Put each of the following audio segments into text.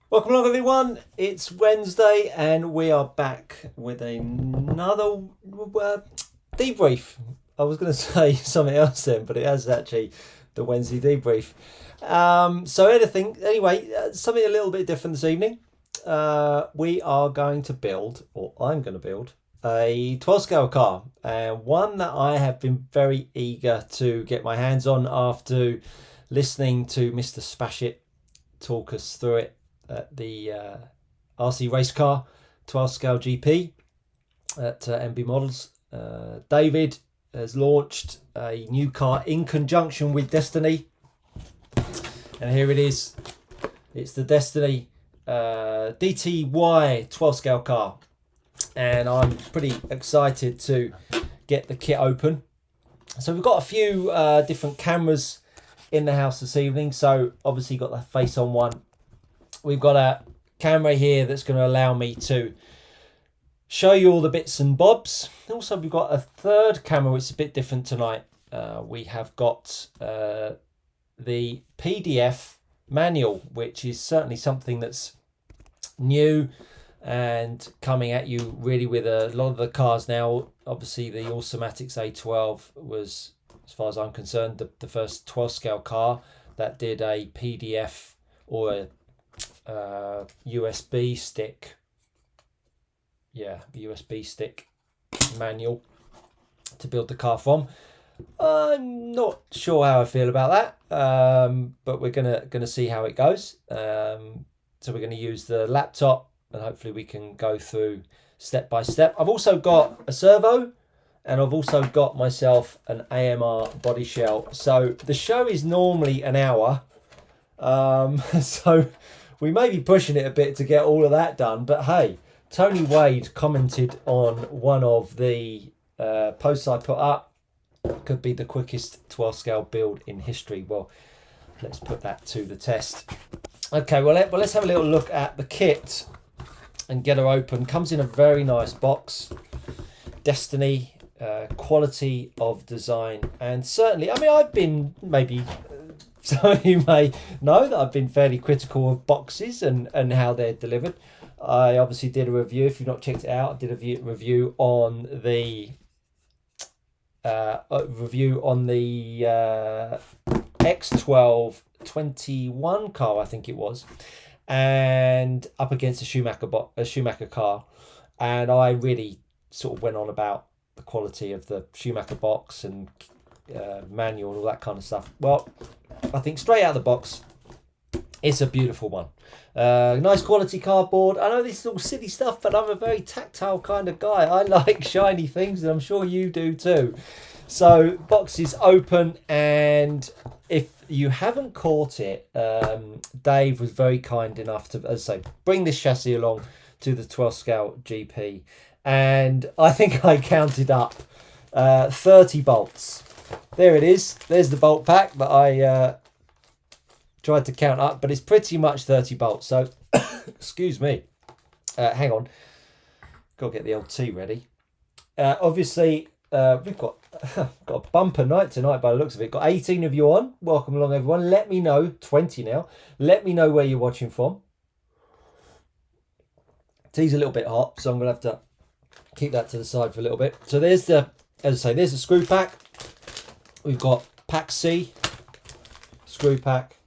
Welcome along, everyone. It's Wednesday, and we are back with another debrief. I was going to say something else then, but it is actually the Wednesday debrief. Something a little bit different this evening. We are going to build, or I'm going to build, a 12 scale car, and one that I have been very eager to get my hands on after listening to Mr. Spashit talk us through it at the RC Race Car 12 scale GP at MB Models. David has launched a new car in conjunction with Destiny, and here it is. It's the Destiny DTY-12 scale car, and I'm pretty excited to get the kit open. So we've got a few different cameras in the house this evening. So obviously got the face on one. We've got a camera here that's going to allow me to show you all the bits and bobs. Also, we've got a third camera which is a bit different tonight. We have got the PDF manual, which is certainly something that's new and coming at you really with a lot of the cars now. Obviously, the Automatics A12 was, as far as I'm concerned, the first 12 scale car that did a PDF or a USB stick. Yeah, USB stick manual to build the car from. I'm not sure how I feel about that, but we're gonna see how it goes. So we're going to use the laptop, and hopefully we can go through step by step. I've also got a servo, and I've also got myself an AMR body shell. So the show is normally an hour, so we may be pushing it a bit to get all of that done. But hey, Tony Wade commented on one of the posts I put up. Could be the quickest 12 scale build in history. Well, let's put that to the test. Okay, well let's have a little look at the kit and get her open. Comes in a very nice box. Destiny, quality of design, and certainly, I mean, I've been maybe some of you may know that I've been fairly critical of boxes and how they're delivered. I obviously did a review. If you've not checked it out, I did a review on the X12 21 car, I think it was, and up against a Schumacher car, and I really sort of went on about the quality of the Schumacher box and manual and all that kind of stuff. Well, I think straight out of the box, it's a beautiful one. Nice quality cardboard. I know this is all silly stuff, but I'm a very tactile kind of guy. I like shiny things, and I'm sure you do too. So box is open, and if you haven't caught it, Dave was very kind enough to, as I say, bring this chassis along to the 12 scale GP, and I think I counted up 30 bolts. There it is. There's the bolt pack that I tried to count up, but it's pretty much 30 bolts. So, excuse me. Hang on. Got to get the old tea ready. Obviously, we've got a bumper night tonight by the looks of it. Got 18 of you on. Welcome along, everyone. Let me know, 20 now. Let me know where you're watching from. Tea's a little bit hot, so I'm going to have to keep that to the side for a little bit. So there's the, as I say, there's the screw pack. We've got pack C, screw pack,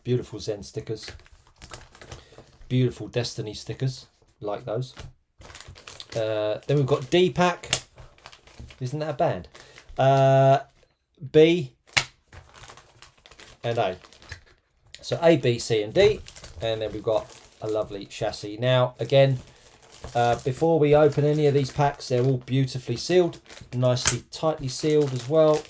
beautiful Zen stickers, beautiful Destiny stickers, like those. Then we've got D pack. Isn't that bad? B and A. So A, B, C, and D, and then we've got a lovely chassis. Now, again, before we open any of these packs, they're all beautifully sealed, nicely tightly sealed as well.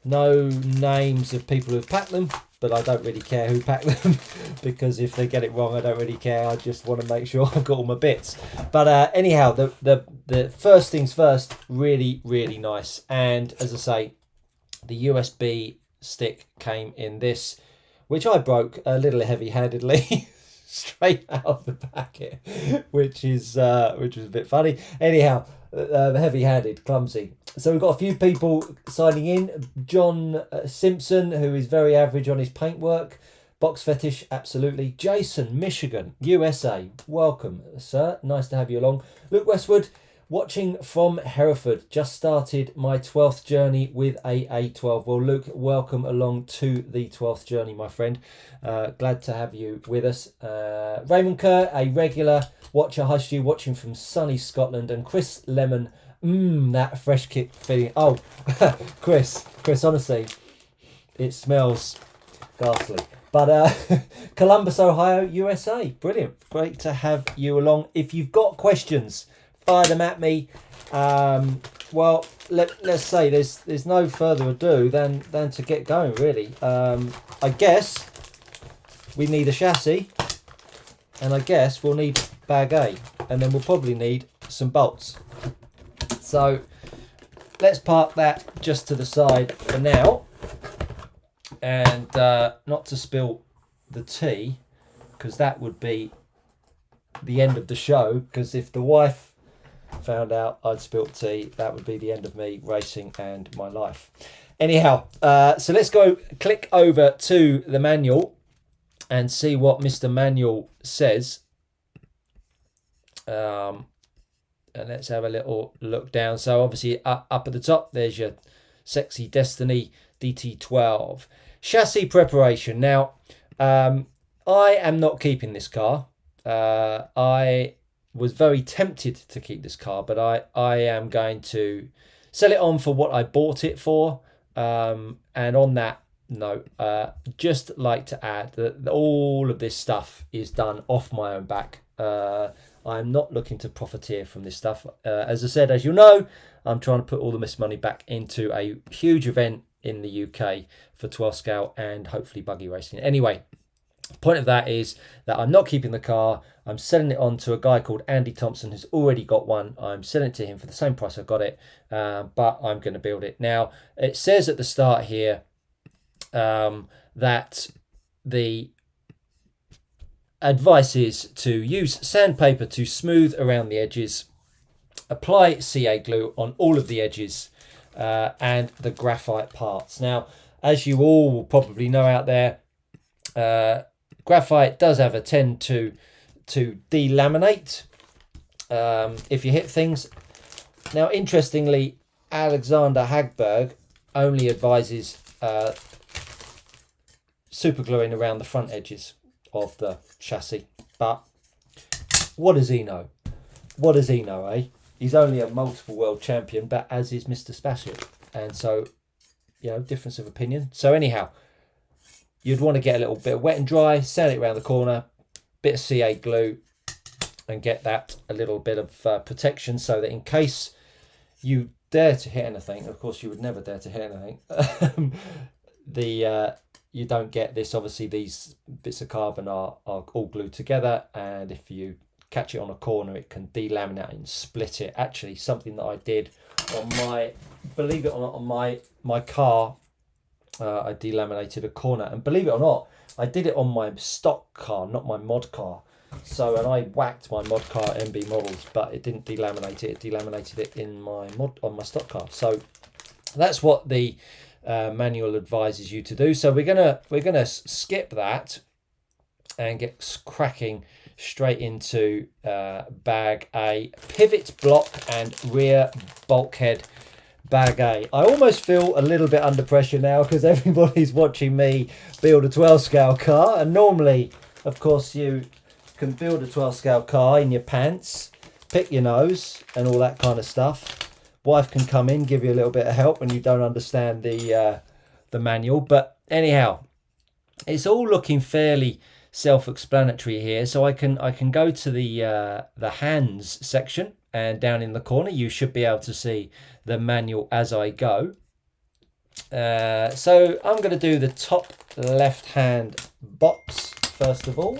No names of people who've packed them, but I don't really care who packed them because if they get it wrong, I don't really care. I just want to make sure I've got all my bits. But anyhow, the first things first, really, really nice. And as I say, the USB stick came in this, which I broke a little heavy-handedly straight out of the packet, which was a bit funny. Anyhow, heavy-handed, clumsy. So we've got a few people signing in. John Simpson, who is very average on his paintwork, Box Fetish, absolutely. Jason, Michigan, USA, welcome, sir. Nice to have you along. Luke Westwood, watching from Hereford. Just started my 12th journey with a A12. Well, Luke, welcome along to the 12th journey, my friend. Glad to have you with us. Raymond Kerr, a regular watcher. Hi, Stu, watching from sunny Scotland. And Chris Lemon, that fresh kick feeling. Oh, Chris, honestly, it smells ghastly. But Columbus, Ohio, USA. Brilliant. Great to have you along. If you've got questions, fire them at me. Well, let's say there's no further ado than to get going, really. I guess we need a chassis, and I guess we'll need bag A, and then we'll probably need some bolts. So let's park that just to the side for now. And not to spill the tea, because that would be the end of the show, because if the wife found out I'd spilt tea, that would be the end of me racing and my life. Anyhow, so let's go click over to the manual and see what Mr. Manual says. And let's have a little look down. So obviously up at the top, there's your sexy Destiny DT-12. Chassis preparation. Now, I am not keeping this car. I was very tempted to keep this car, but I am going to sell it on for what I bought it for. And on that note, just like to add that all of this stuff is done off my own back. I'm not looking to profiteer from this stuff. As I said, as you know, I'm trying to put all this money back into a huge event in the UK for 12 scale and hopefully buggy racing. Anyway, point of that is that I'm not keeping the car. I'm selling it on to a guy called Andy Thompson who's already got one. I'm selling it to him for the same price I got it, but I'm going to build it. Now, it says at the start here that the advice is to use sandpaper to smooth around the edges, apply CA glue on all of the edges, and the graphite parts. Now, as you all will probably know out there, graphite does have a tend to delaminate if you hit things. Now, interestingly, Alexander Hagberg only advises super gluing around the front edges of the chassis. But what does he know? What does he know, eh? He's only a multiple world champion, but as is Mr. Spasiuk. And so, you know, difference of opinion. So anyhow, you'd want to get a little bit of wet and dry, sand it around the corner, bit of CA glue, and get that a little bit of protection so that in case you dare to hit anything, of course you would never dare to hit anything, you don't get this. Obviously, these bits of carbon are all glued together, and if you catch it on a corner, it can delaminate and split it. Actually, something that I did on my, believe it or not, on my car, I delaminated a corner, and believe it or not, I did it on my stock car, not my mod car. So, and I whacked my mod car MB models, but it didn't delaminate it. It delaminated it in my on my stock car. So that's what the manual advises you to do. So we're gonna skip that and get cracking straight into bag A, pivot block and rear bulkhead bag A. I almost feel a little bit under pressure now because everybody's watching me build a 12 scale car, and normally, of course, you can build a 12 scale car in your pants, pick your nose and all that kind of stuff. Wife can come in, give you a little bit of help when you don't understand the manual. But anyhow, it's all looking fairly self-explanatory here. So I can go to the hands section, and down in the corner you should be able to see the manual as I go. So I'm going to do the top left hand box first of all.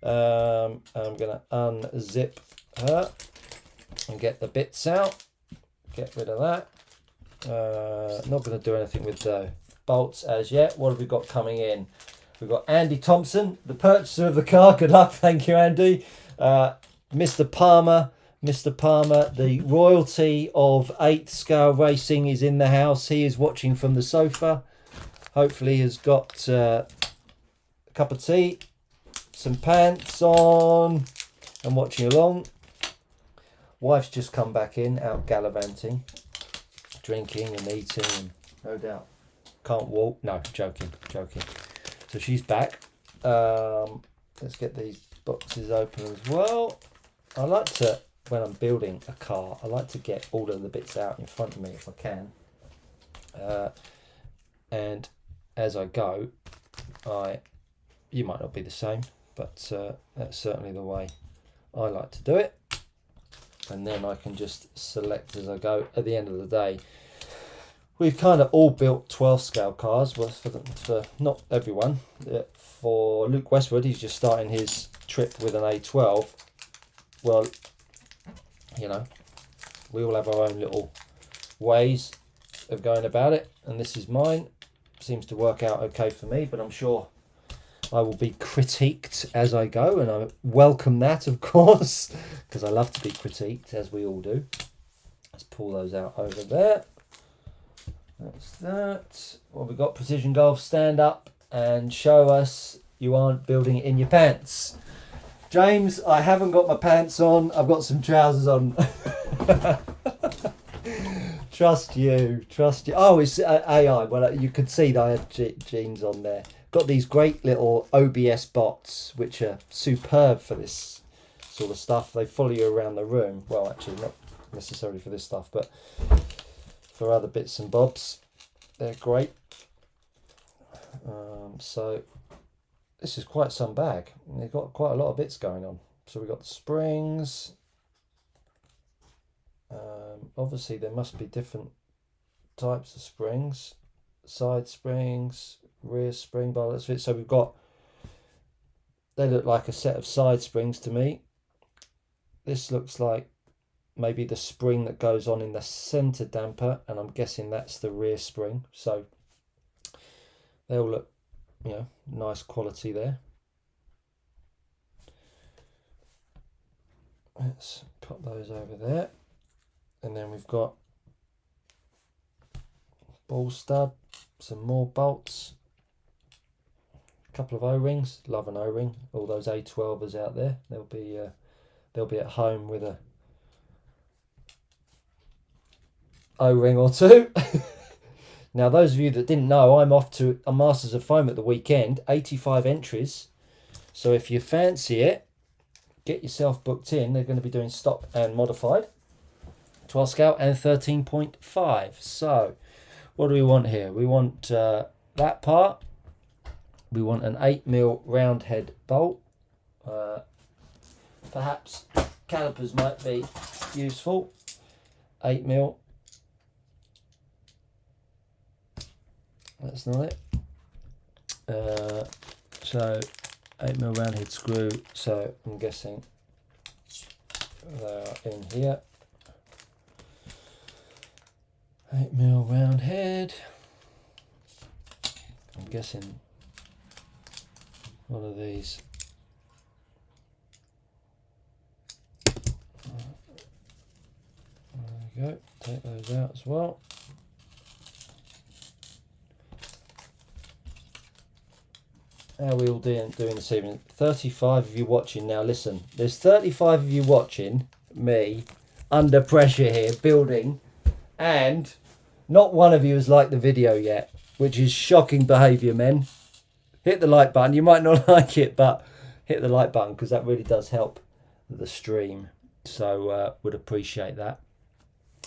I'm going to unzip her and get the bits out. Get rid of that. Not going to do anything with the bolts as yet. What have we got coming in? We've got Andy Thompson, the purchaser of the car. Good luck. Thank you, Andy. Mr. Palmer, the royalty of 8th scale racing is in the house. He is watching from the sofa. Hopefully has got cup of tea, some pants on, and watching along. Wife's just come back in, out gallivanting, drinking and eating, and no doubt can't walk. No, joking. So she's back. Let's get these boxes open as well. I like to, when I'm building a car, I like to get all of the bits out in front of me if I can. And as I go, you might not be the same, but that's certainly the way I like to do it. And then I can just select as I go. At the end of the day, we've kind of all built 12 scale cars. Well, for not everyone. For Luke Westwood, he's just starting his trip with an A12. Well, you know, we all have our own little ways of going about it, and this is mine. Seems to work out okay for me, but I'm sure I will be critiqued as I go, and I welcome that, of course, because I love to be critiqued, as we all do. Let's pull those out over there. That's that. Well, we've got Precision Golf. Stand up and show us you aren't building it in your pants. James, I haven't got my pants on. I've got some trousers on. Trust you. Oh, it's AI. Well, you could see that I had jeans on there. Got these great little OBS bots, which are superb for this sort of stuff. They follow you around the room. Well, actually, not necessarily for this stuff, but for other bits and bobs. They're great. So this is quite some bag. They've got quite a lot of bits going on. So we've got the springs. Obviously, there must be different types of springs. Side springs, rear spring bar. Let's fit. So we've got, they look like a set of side springs to me. This looks like maybe the spring that goes on in the center damper, and I'm guessing that's the rear spring. So they all look, you know, nice quality there. Let's put those over there, and then we've got ball stud, some more bolts, a couple of O-rings. Love an O-ring. All those A12ers out there, they'll be at home with a O-ring or two. Now, those of you that didn't know, I'm off to a Masters of Foam at the weekend. 85 entries. So if you fancy it, get yourself booked in. They're going to be doing stock and modified, 12 scale and 13.5. So what do we want here? We want that part. We want an 8mm round head bolt. Perhaps calipers might be useful. 8mm. That's not it. So 8mm round head screw. So I'm guessing they are in here. 8mm round head. I'm guessing one of these. There we go. Take those out as well. How are we all doing this evening? 35 of you watching now. Listen, there's 35 of you watching me under pressure here building, and not one of you has liked the video yet, which is shocking behaviour, men. Hit the like button. You might not like it, but hit the like button because that really does help the stream. So would appreciate that.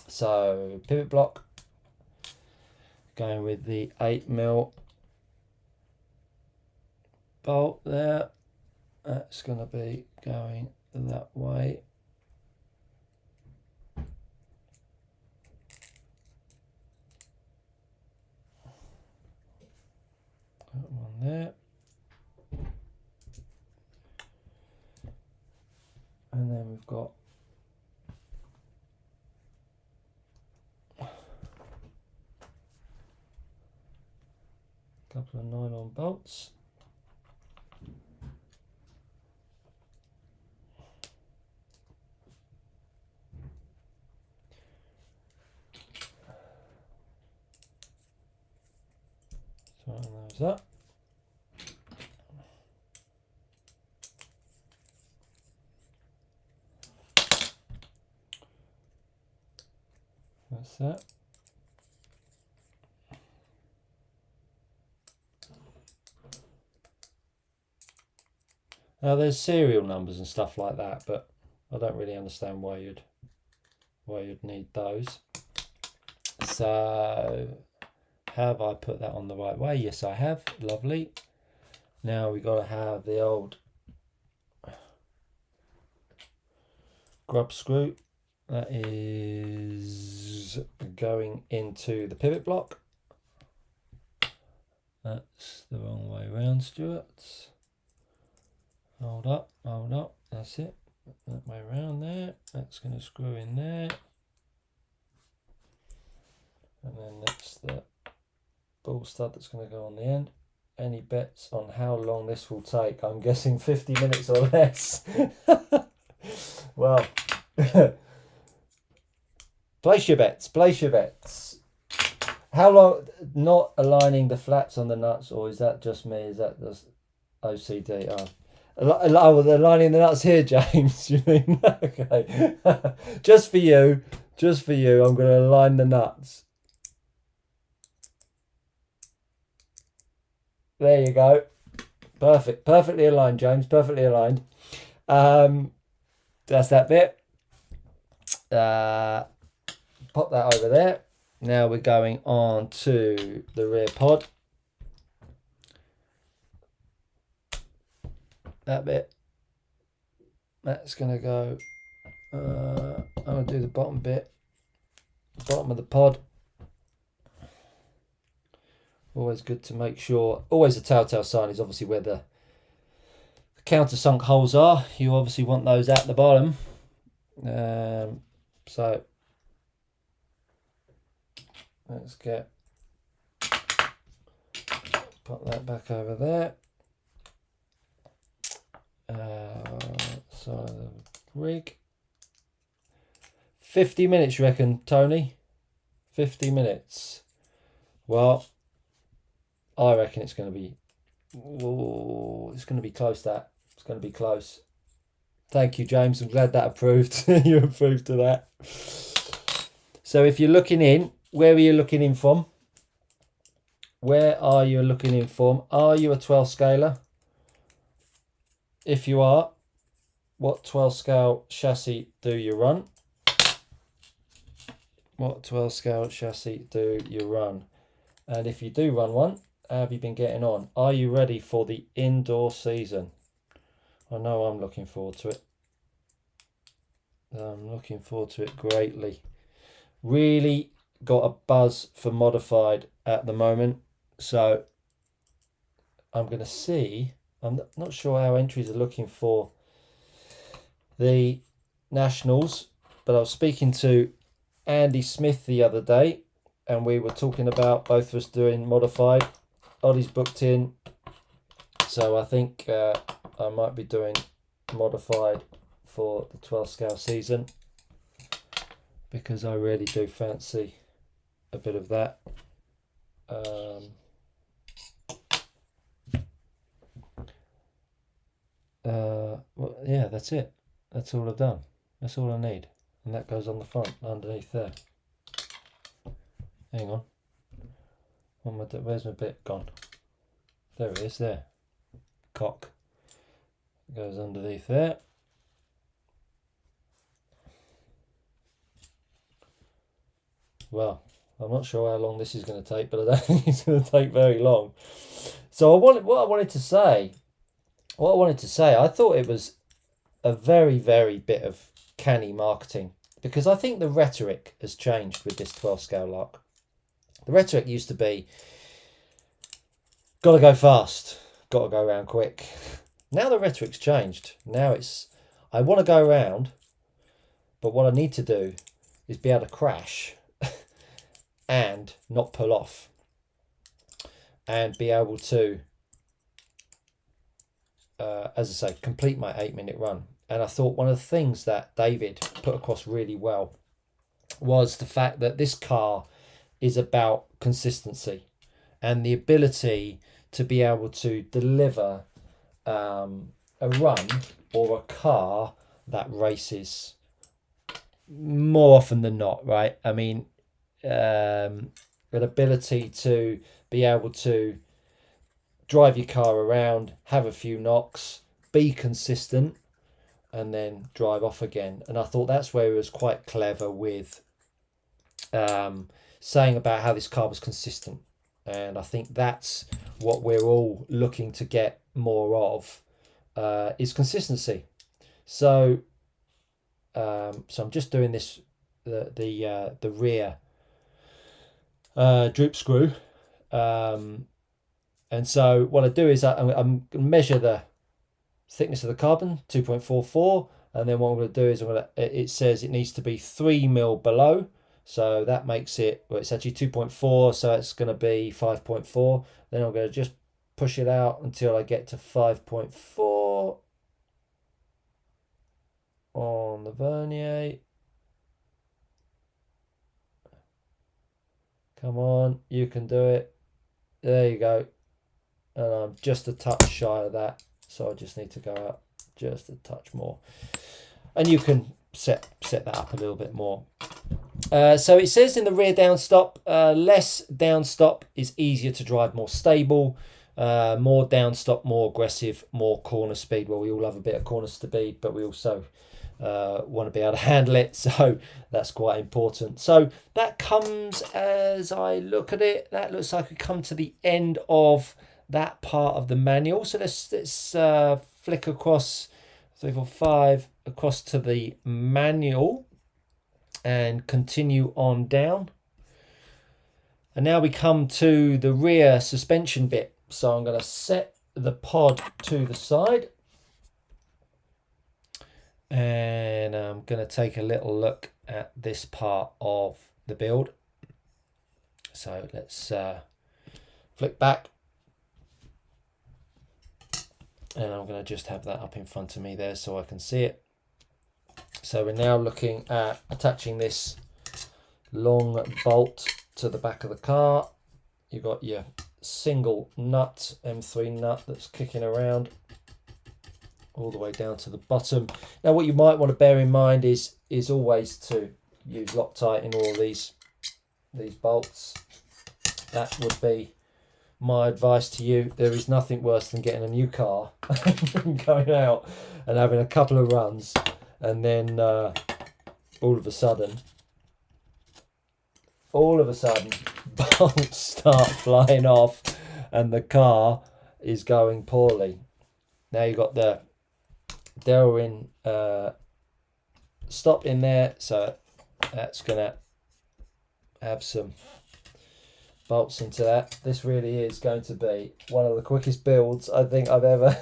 So pivot block, going with the 8mm bolt there. That's going to be going that way. That one there. And then we've got a couple of nylon bolts. Tighten those up. That's that. Now there's serial numbers and stuff like that, but I don't really understand why you'd need those. So have I put that on the right way? Yes, I have. Lovely. Now we've got to have the old grub screw. That is going into the pivot block. That's the wrong way around, Stuart. Hold up, hold up. That's it. That way around there. That's going to screw in there. And then that's the ball stud that's going to go on the end. Any bets on how long this will take? I'm guessing 50 minutes or less. Well, place your bets, place your bets. How long, not aligning the flats on the nuts, or is that just me? Is that just OCD? Oh, they're aligning the nuts here, James. You mean? Okay. Just for you, I'm going to align the nuts. There you go. Perfect. Perfectly aligned, James. Perfectly aligned. That's that bit. Pop that over there. Now we're going on to the rear pod. That bit. That's going to go. I'm going to do the bottom bit. Bottom of the pod. Always good to make sure. Always a telltale sign is obviously where the countersunk holes are. You obviously want those at the bottom. So let's put that back over there. So the rig. 50 minutes, you reckon, Tony? 50 minutes. Well, I reckon it's going to be. Oh, it's going to be close. It's going to be close. Thank you, James. I'm glad that approved. You approved of that. So if you're looking in, where are you looking in from? Where are you looking in from? Are you a 12 scaler? If you are, what 12 scale chassis do you run? What 12 scale chassis do you run? And if you do run one, how have you been getting on? Are you ready for the indoor season? I know I'm looking forward to it. I'm looking forward to it greatly. Really got a buzz for modified at the moment. So I'm going to see. I'm not sure how entries are looking for the Nationals, but I was speaking to Andy Smith the other day, and we were talking about both of us doing modified. Ollie's booked in, so I think I might be doing modified for the 12 scale season, because I really do fancy a bit of that. Well, yeah, that's it. That's all I've done. That's all I need. And that goes on the front, underneath there. Hang on. Where's my bit gone? There it is, there. Cock. It goes underneath there. Well, I'm not sure how long this is going to take, but I don't think it's going to take very long. So what I wanted to say, I thought it was a very, very bit of canny marketing, because I think the rhetoric has changed with this 12 scale lock. The rhetoric used to be, got to go fast, got to go around quick. Now the rhetoric's changed. Now it's, I want to go around, but what I need to do is be able to crash and not pull off, and be able to, as I say, complete my 8-minute run. And I thought one of the things that David put across really well was the fact that this car is about consistency and the ability to be able to deliver a run or a car that races more often than not, right? I mean, an ability to be able to drive your car around, have a few knocks, be consistent, and then drive off again. And I thought that's where he was quite clever with saying about how this car was consistent. And I think that's what we're all looking to get more of, is consistency. So I'm just doing this, the rear droop screw. And so what I do is I'm going to measure the thickness of the carbon, 2.44, and then what I'm going to do is it says it needs to be 3 mil below, so that makes it, well, it's actually 2.4, so it's going to be 5.4. Then I'm going to just push it out until I get to 5.4 on the vernier. Come on, you can do it. There you go. And I'm just a touch shy of that, so I just need to go out just a touch more. And you can set that up a little bit more. So it says in the rear downstop, less downstop is easier to drive, more stable. More downstop, more aggressive, more corner speed. Well, we all have a bit of corner speed, but we also want to be able to handle it, so that's quite important. So that comes, as I look at it, that looks like we come to the end of that part of the manual. So let's flick across 3, 4, 5 across to the manual and continue on down. And now we come to the rear suspension bit. So I'm going to set the pod to the side, and I'm going to take a little look at this part of the build. So let's flick back, and I'm going to just have that up in front of me there so I can see it. So we're now looking at attaching this long bolt to the back of the car. You've got your single nut, M3 nut, that's kicking around all the way down to the bottom. Now what you might want to bear in mind is always to use Loctite in all these bolts. That would be my advice to you. There is nothing worse than getting a new car and going out and having a couple of runs, and then all of a sudden bolts start flying off and the car is going poorly. Now you've got the Delrin stop in there, so that's gonna have some bolts into that. This really is going to be one of the quickest builds I think I've ever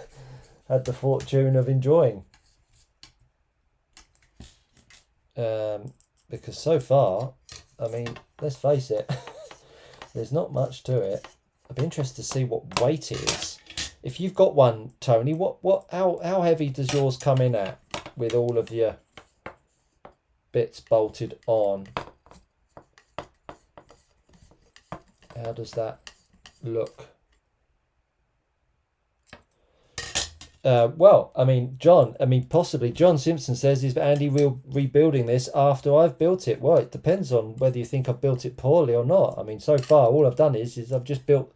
had the fortune of enjoying, because so far, I mean, let's face it, there's not much to it. I'd be interested to see what weight it is. If you've got one, Tony, how heavy does yours come in at with all of your bits bolted on? How does that look? Well, I mean, possibly John Simpson says, is Andy rebuilding this after I've built it? Well, it depends on whether you think I've built it poorly or not. I mean, so far, all I've done is I've just built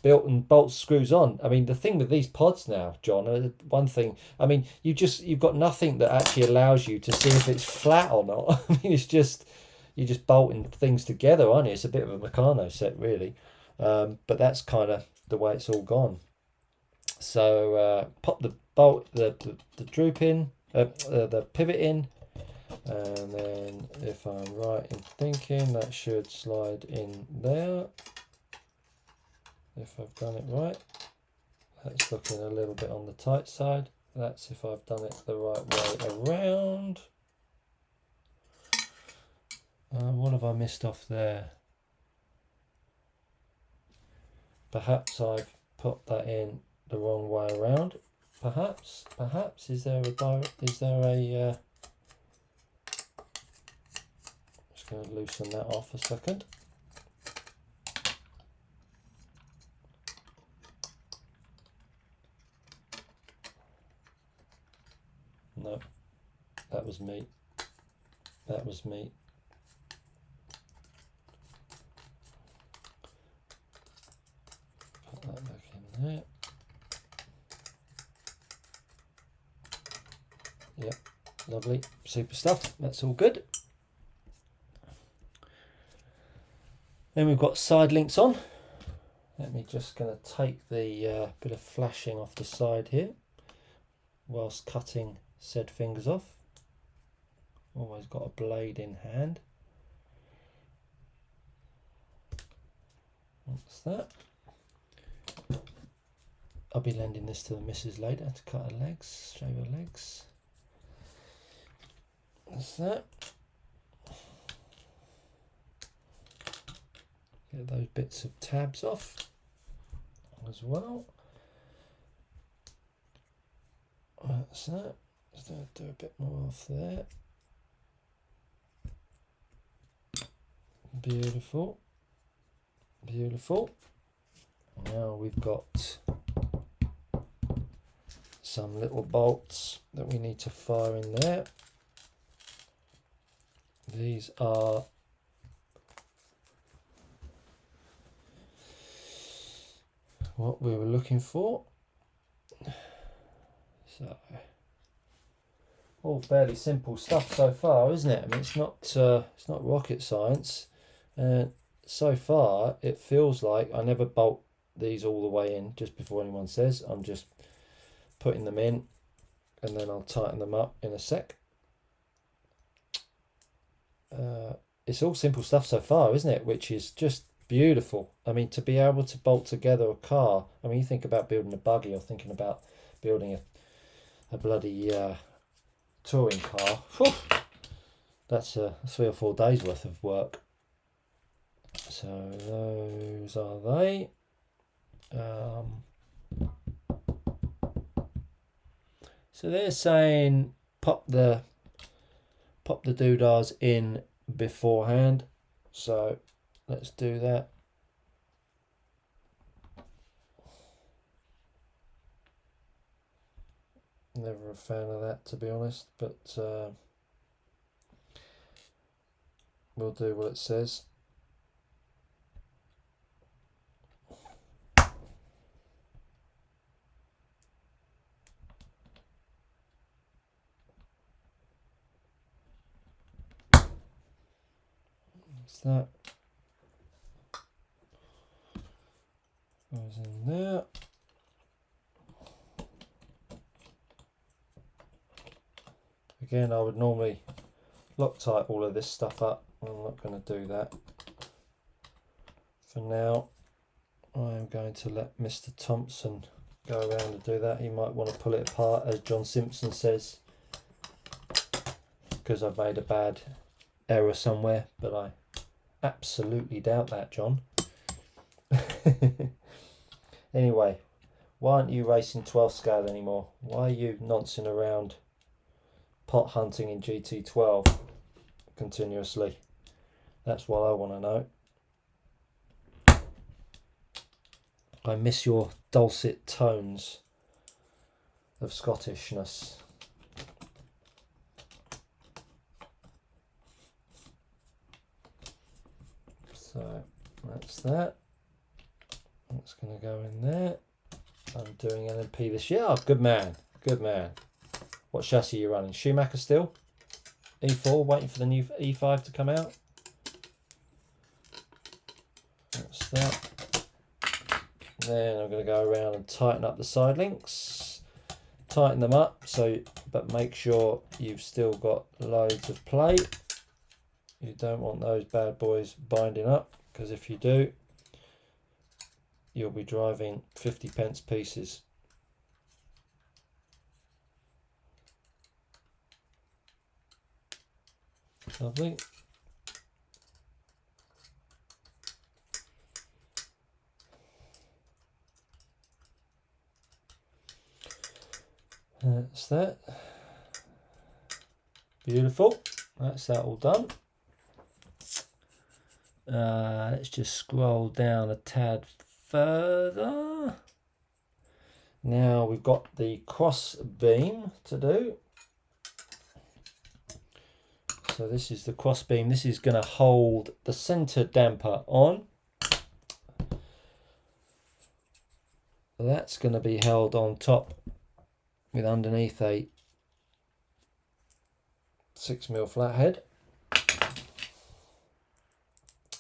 and bolt screws on. I mean, the thing with these pods now, John, one thing, I mean, you've got nothing that actually allows you to see if it's flat or not. I mean, it's just, you're just bolting things together, aren't you? It's a bit of a Meccano set, really. But that's kind of the way it's all gone. So pop the bolt, the droop in, the pivot in, and then if I'm right in thinking, that should slide in there. If I've done it right. That's looking a little bit on the tight side. That's if I've done it the right way around. What have I missed off there? Perhaps I've put that in the wrong way around. Perhaps is there a just going to loosen that off a second. No, that was me. There. Yep, lovely, super stuff. That's all good. Then we've got side links on. Let me just going to take the bit of flashing off the side here whilst cutting said fingers off. Always got a blade in hand. What's that? I'll be lending this to the missus later to cut her legs, shave her legs. That's that. Get those bits of tabs off as well. That's that. Just do a bit more off there. Beautiful. Beautiful. Now we've got some little bolts that we need to fire in there. These are what we were looking for. So, all fairly simple stuff so far, isn't it? I mean, it's not rocket science. So far, it feels like I never bolt these all the way in just before anyone says. I'm just putting them in, and then I'll tighten them up in a sec. It's all simple stuff so far, isn't it? Which is just beautiful. I mean, to be able to bolt together a car. I mean, you think about building a buggy or thinking about building a bloody touring car. Whew, that's 3 or 4 days worth of work. So those are they. So they're saying pop the doodahs in beforehand. So let's do that. Never a fan of that, to be honest, but we'll do what it says. That goes in there. Again, I would normally Loctite all of this stuff up. I'm not going to do that. For now, I am going to let Mr. Thompson go around and do that. He might want to pull it apart, as John Simpson says, because I've made a bad error somewhere, but I absolutely doubt that, John. Anyway, why aren't you racing 12 scale anymore? Why are you noncing around pot hunting in GT12 continuously? That's what I want to know. I miss your dulcet tones of Scottishness. So that's that. That's going to go in there. I'm doing LMP this year. Oh, good man. Good man. What chassis are you running? Schumacher still? E4, waiting for the new E5 to come out. That's that. Then I'm going to go around and tighten up the side links. Tighten them up, but make sure you've still got loads of play. You don't want those bad boys binding up, because if you do, you'll be driving 50p pieces. Lovely. That's that. Beautiful. That's that all done. Let's just scroll down a tad further. Now we've got the cross beam to do. So this is the cross beam. This is going to hold the center damper on. that's going to be held on top with underneath a 6mm flathead.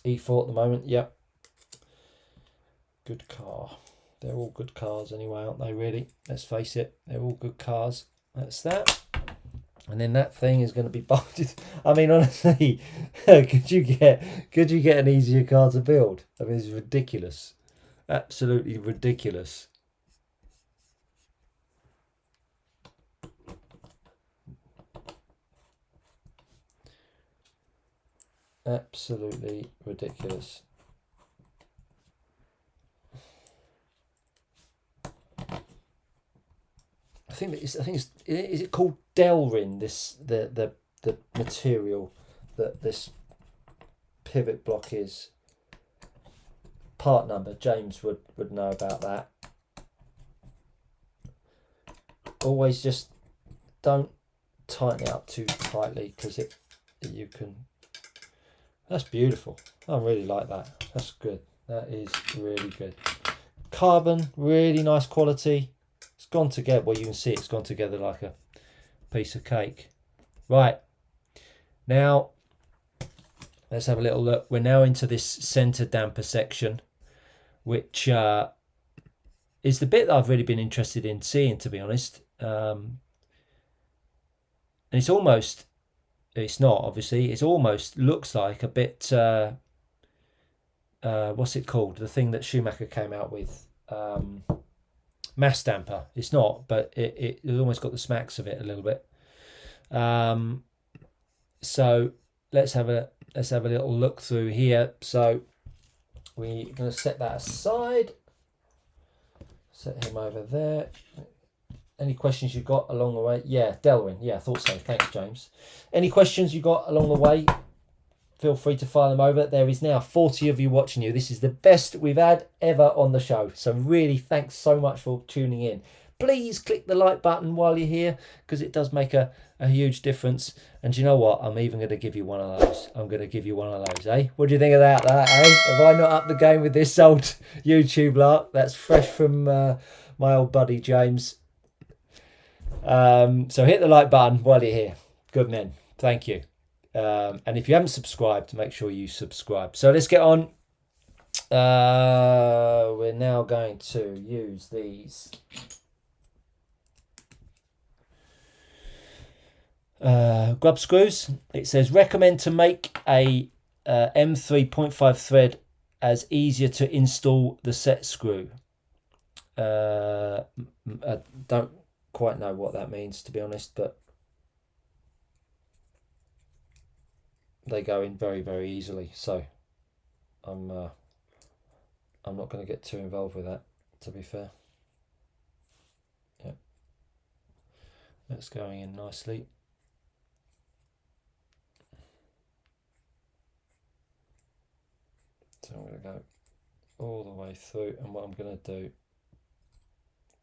E4 at the moment, yep. Good car. They're all good cars anyway, aren't they, really? Let's face it, they're all good cars. That's that. And then that thing is going to be bolted. I mean, honestly, could you get an easier car to build? I mean, it's ridiculous. Absolutely ridiculous. Absolutely ridiculous. I think is it called Delrin? The material that this pivot block is. Part number, James would know about that. Always just don't tighten it up too tightly, because you can. That's beautiful. I really like that. That's good. That is really good. Carbon, really nice quality. It's gone together. Well, you can see it's gone together like a piece of cake. Right. Now, let's have a little look. We're now into this center damper section, which is the bit that I've really been interested in seeing, to be honest. And it's almost, it's not obviously, it's almost looks like a bit, what's it called? The thing that Schumacher came out with, mass damper. It's not, but it's almost got the smacks of it a little bit. So let's have a little look through here. So we're going to set that aside. Set him over there. Any questions you got along the way? Yeah, Delwyn. Yeah, I thought so. Thanks, James. Any questions you got along the way? Feel free to fire them over. There is now 40 of you watching you. This is the best we've had ever on the show. So really, thanks so much for tuning in. Please click the like button while you're here, because it does make a huge difference. And you know what? I'm even going to give you one of those. I'm going to give you one of those, eh? What do you think of that, eh? Have I not upped the game with this old YouTube lark? That's fresh from my old buddy, James. So hit the like button while you're here. Good men. Thank you. And if you haven't subscribed, make sure you subscribe. So let's get on. We're now going to use these grub screws. It says recommend to make a M3.5 thread as easier to install the set screw. I don't quite know what that means, to be honest, but they go in very, very easily, so I'm not going to get too involved with that, to be fair. Yeah, that's going in nicely. So I'm going to go all the way through, and what I'm going to do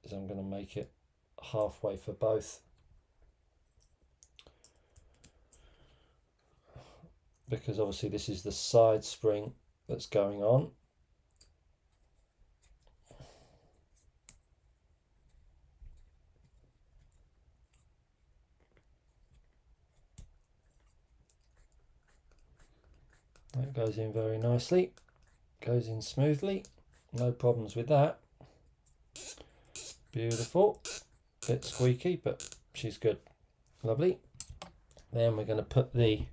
is I'm going to make it halfway for both, because obviously this is the side spring that's going on. That goes in very nicely, goes in smoothly, no problems with that. Beautiful, bit squeaky, but she's good. Lovely. Then we're going to put the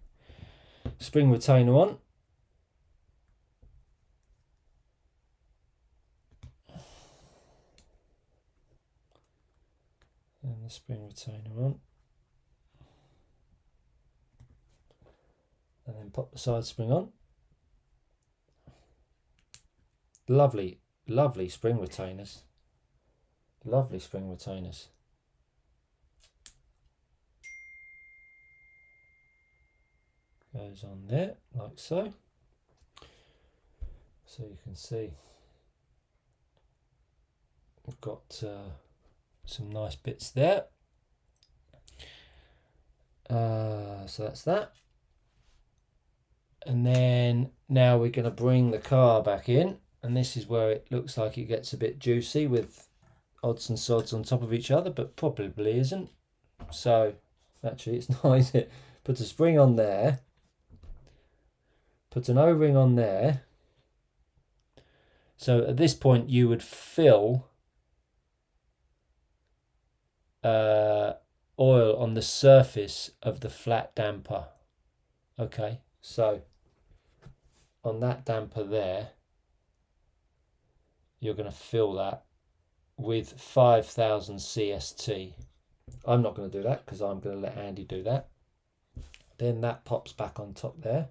spring retainer on. And the spring retainer on. And then pop the side spring on. Lovely, lovely spring retainers. Lovely spring retainers. Goes on there, like so. So you can see we've got some nice bits there. So that's that. And then now we're going to bring the car back in, and this is where it looks like it gets a bit juicy with odds and sods on top of each other, but probably isn't. So actually it's not, is it? Put a spring on there, put an O-ring on there. So at this point you would fill oil on the surface of the flat damper. Okay, so on that damper there, you're going to fill that with 5000 CST. I'm not going to do that because I'm going to let Andy do that. Then that pops back on top there.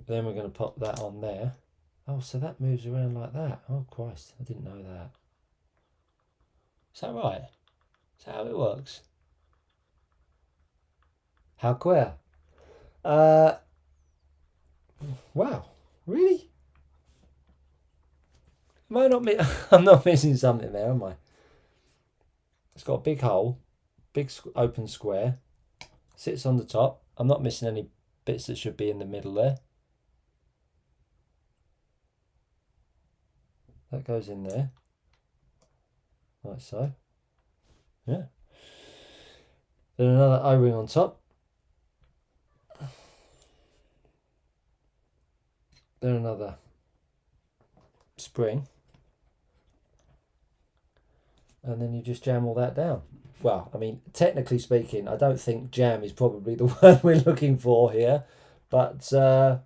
Then we're going to pop that on there. Oh, so that moves around like that. Oh, Christ, I didn't know that. Is that right? Is that how it works? How queer. Wow, really? Am I not? I'm not missing something there, am I? It's got a big hole, big open square, sits on the top. I'm not missing any bits that should be in the middle there. That goes in there, like so. Yeah. Then another O-ring on top. Then another spring. And then you just jam all that down. Well, I mean, technically speaking, I don't think jam is probably the word we're looking for here, but that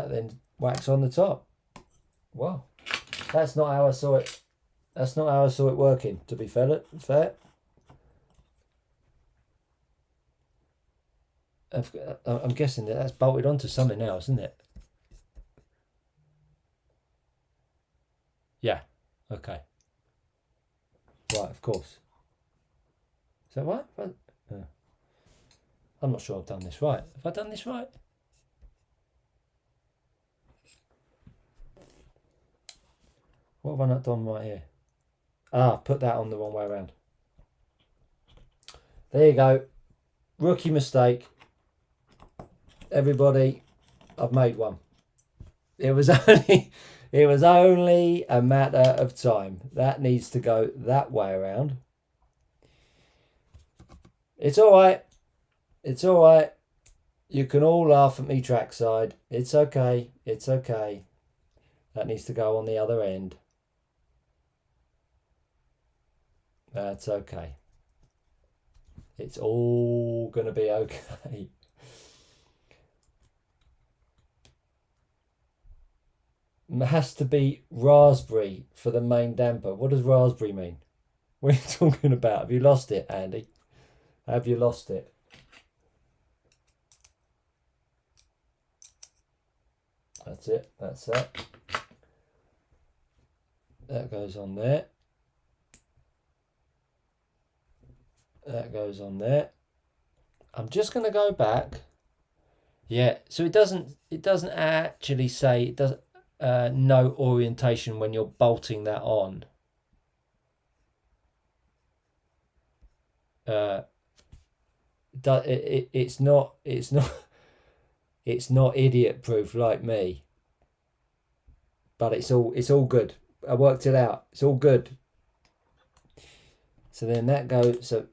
then wax on the top. Wow, that's not how I saw it. That's not how I saw it working. To be fair. I'm guessing that's bolted onto something else, isn't it? Yeah. Okay. Right, of course. Is that right? Yeah. I'm not sure I've done this right. Have I done this right? What have I not done right here? Put that on the wrong way around. There you go. Rookie mistake. Everybody, I've made one. It was only a matter of time. That needs to go that way around. It's all right. It's all right. You can all laugh at me trackside. It's okay. It's okay. That needs to go on the other end. That's okay. It's all going to be okay. It has to be raspberry for the main damper. What does raspberry mean? What are you talking about? Have you lost it, Andy? Have you lost it? That's it. That's that. That goes on there. That goes on there. I'm just going to go back. Yeah, so it doesn't actually say, it doesn't no orientation when you're bolting that on. It's not idiot proof like me, but it's all good. I worked it out. It's all good. So then that goes. So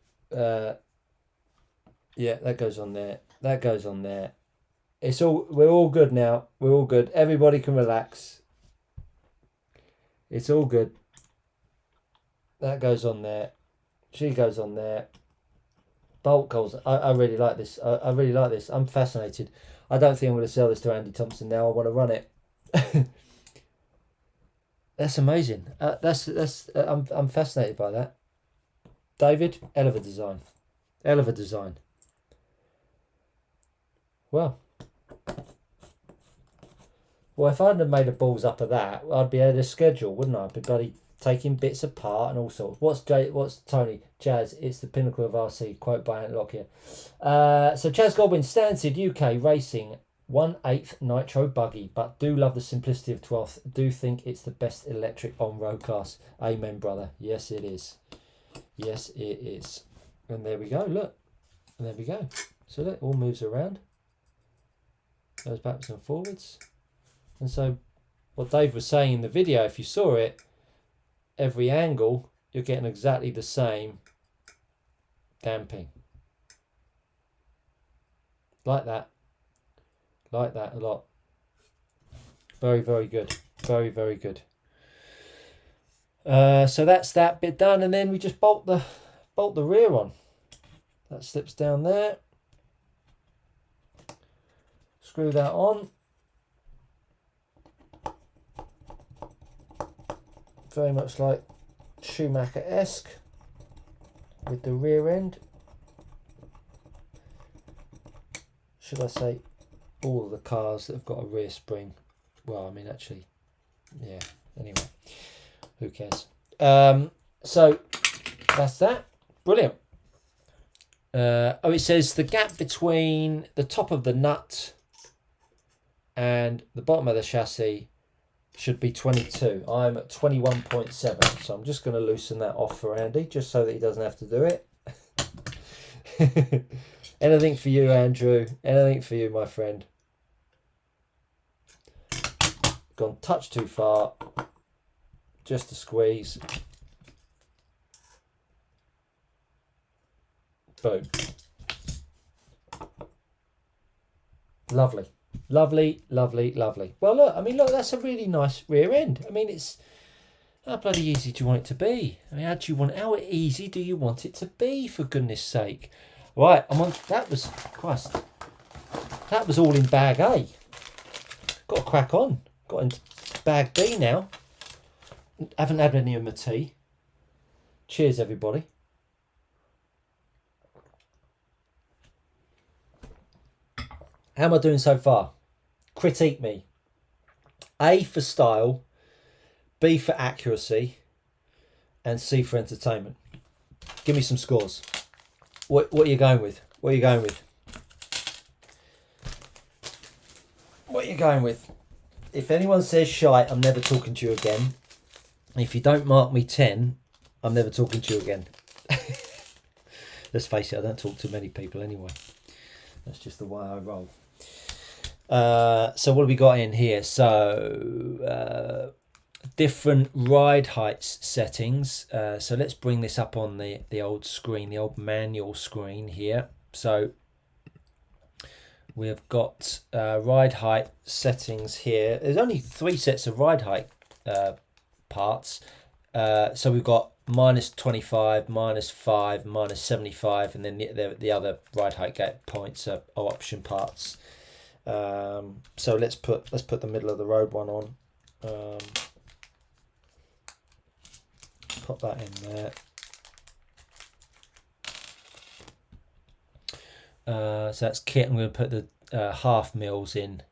yeah, that goes on there. That goes on there. It's all. We're all good now. We're all good. Everybody can relax. It's all good. That goes on there. She goes on there. Bolt goes. I really like this. I really like this. I'm fascinated. I don't think I'm going to sell this to Andy Thompson now. I want to run it. That's amazing. I'm fascinated by that. David, hell of a design. Hell of a design. Well, if I hadn't have made a balls up of that, I'd be out of schedule, wouldn't I? I'd be bloody taking bits apart and all sorts. What's Tony? Chaz, it's the pinnacle of RC. Quote by Ant Lockyer. So Chaz Godwin, Stansted UK Racing 1/8 Nitro buggy, but do love the simplicity of 12th. Do think it's the best electric on road class. Amen, brother. Yes, it is. Yes, it is. And there we go. Look. And there we go. So that all moves around. goes backwards and forwards. And so what Dave was saying in the video, if you saw it, every angle, you're getting exactly the same damping. Like that a lot. Very, very good. Very, very good. So that's that bit done, and then we just bolt the rear on. That slips down there. Screw that on. Very much like Schumacher-esque with the rear end. Should I say all of the cars that have got a rear spring? Well, I mean, actually, yeah. Anyway, who cares? So that's that. Brilliant. Oh, it says the gap between the top of the nut and the bottom of the chassis should be 22. I'm at 21.7, so I'm just going to loosen that off for Andy, just so that he doesn't have to do it. Anything for you, Andrew. Anything for you, my friend. Gone touch too far. Just a squeeze. Boom. Lovely. Lovely, lovely, lovely. Well, look, I mean, look, that's a really nice rear end. I mean, it's... How bloody easy do you want it to be? I mean, how easy do you want it to be, for goodness sake? Right, I'm on... That was... Christ. That was all in bag A. Got to crack on. Got into bag B now. Haven't had any of my tea. Cheers, everybody. How am I doing so far? Critique me. A for style, B for accuracy, and C for entertainment. Give me some scores. What are you going with? What are you going with? What are you going with? If anyone says shite, I'm never talking to you again. If you don't mark me 10, I'm never talking to you again. Let's face it, I don't talk to many people anyway. That's just the way I roll. So what have we got in here? So different ride heights settings. So let's bring this up on the old screen, the old manual screen here. So we've got ride height settings here. There's only 3 sets of ride height parts. So we've got -25, -5, -75, and then the other ride height gate points are option parts. So let's put the middle of the road one on. Pop that in there. So that's kit. I'm going to put the half mils in.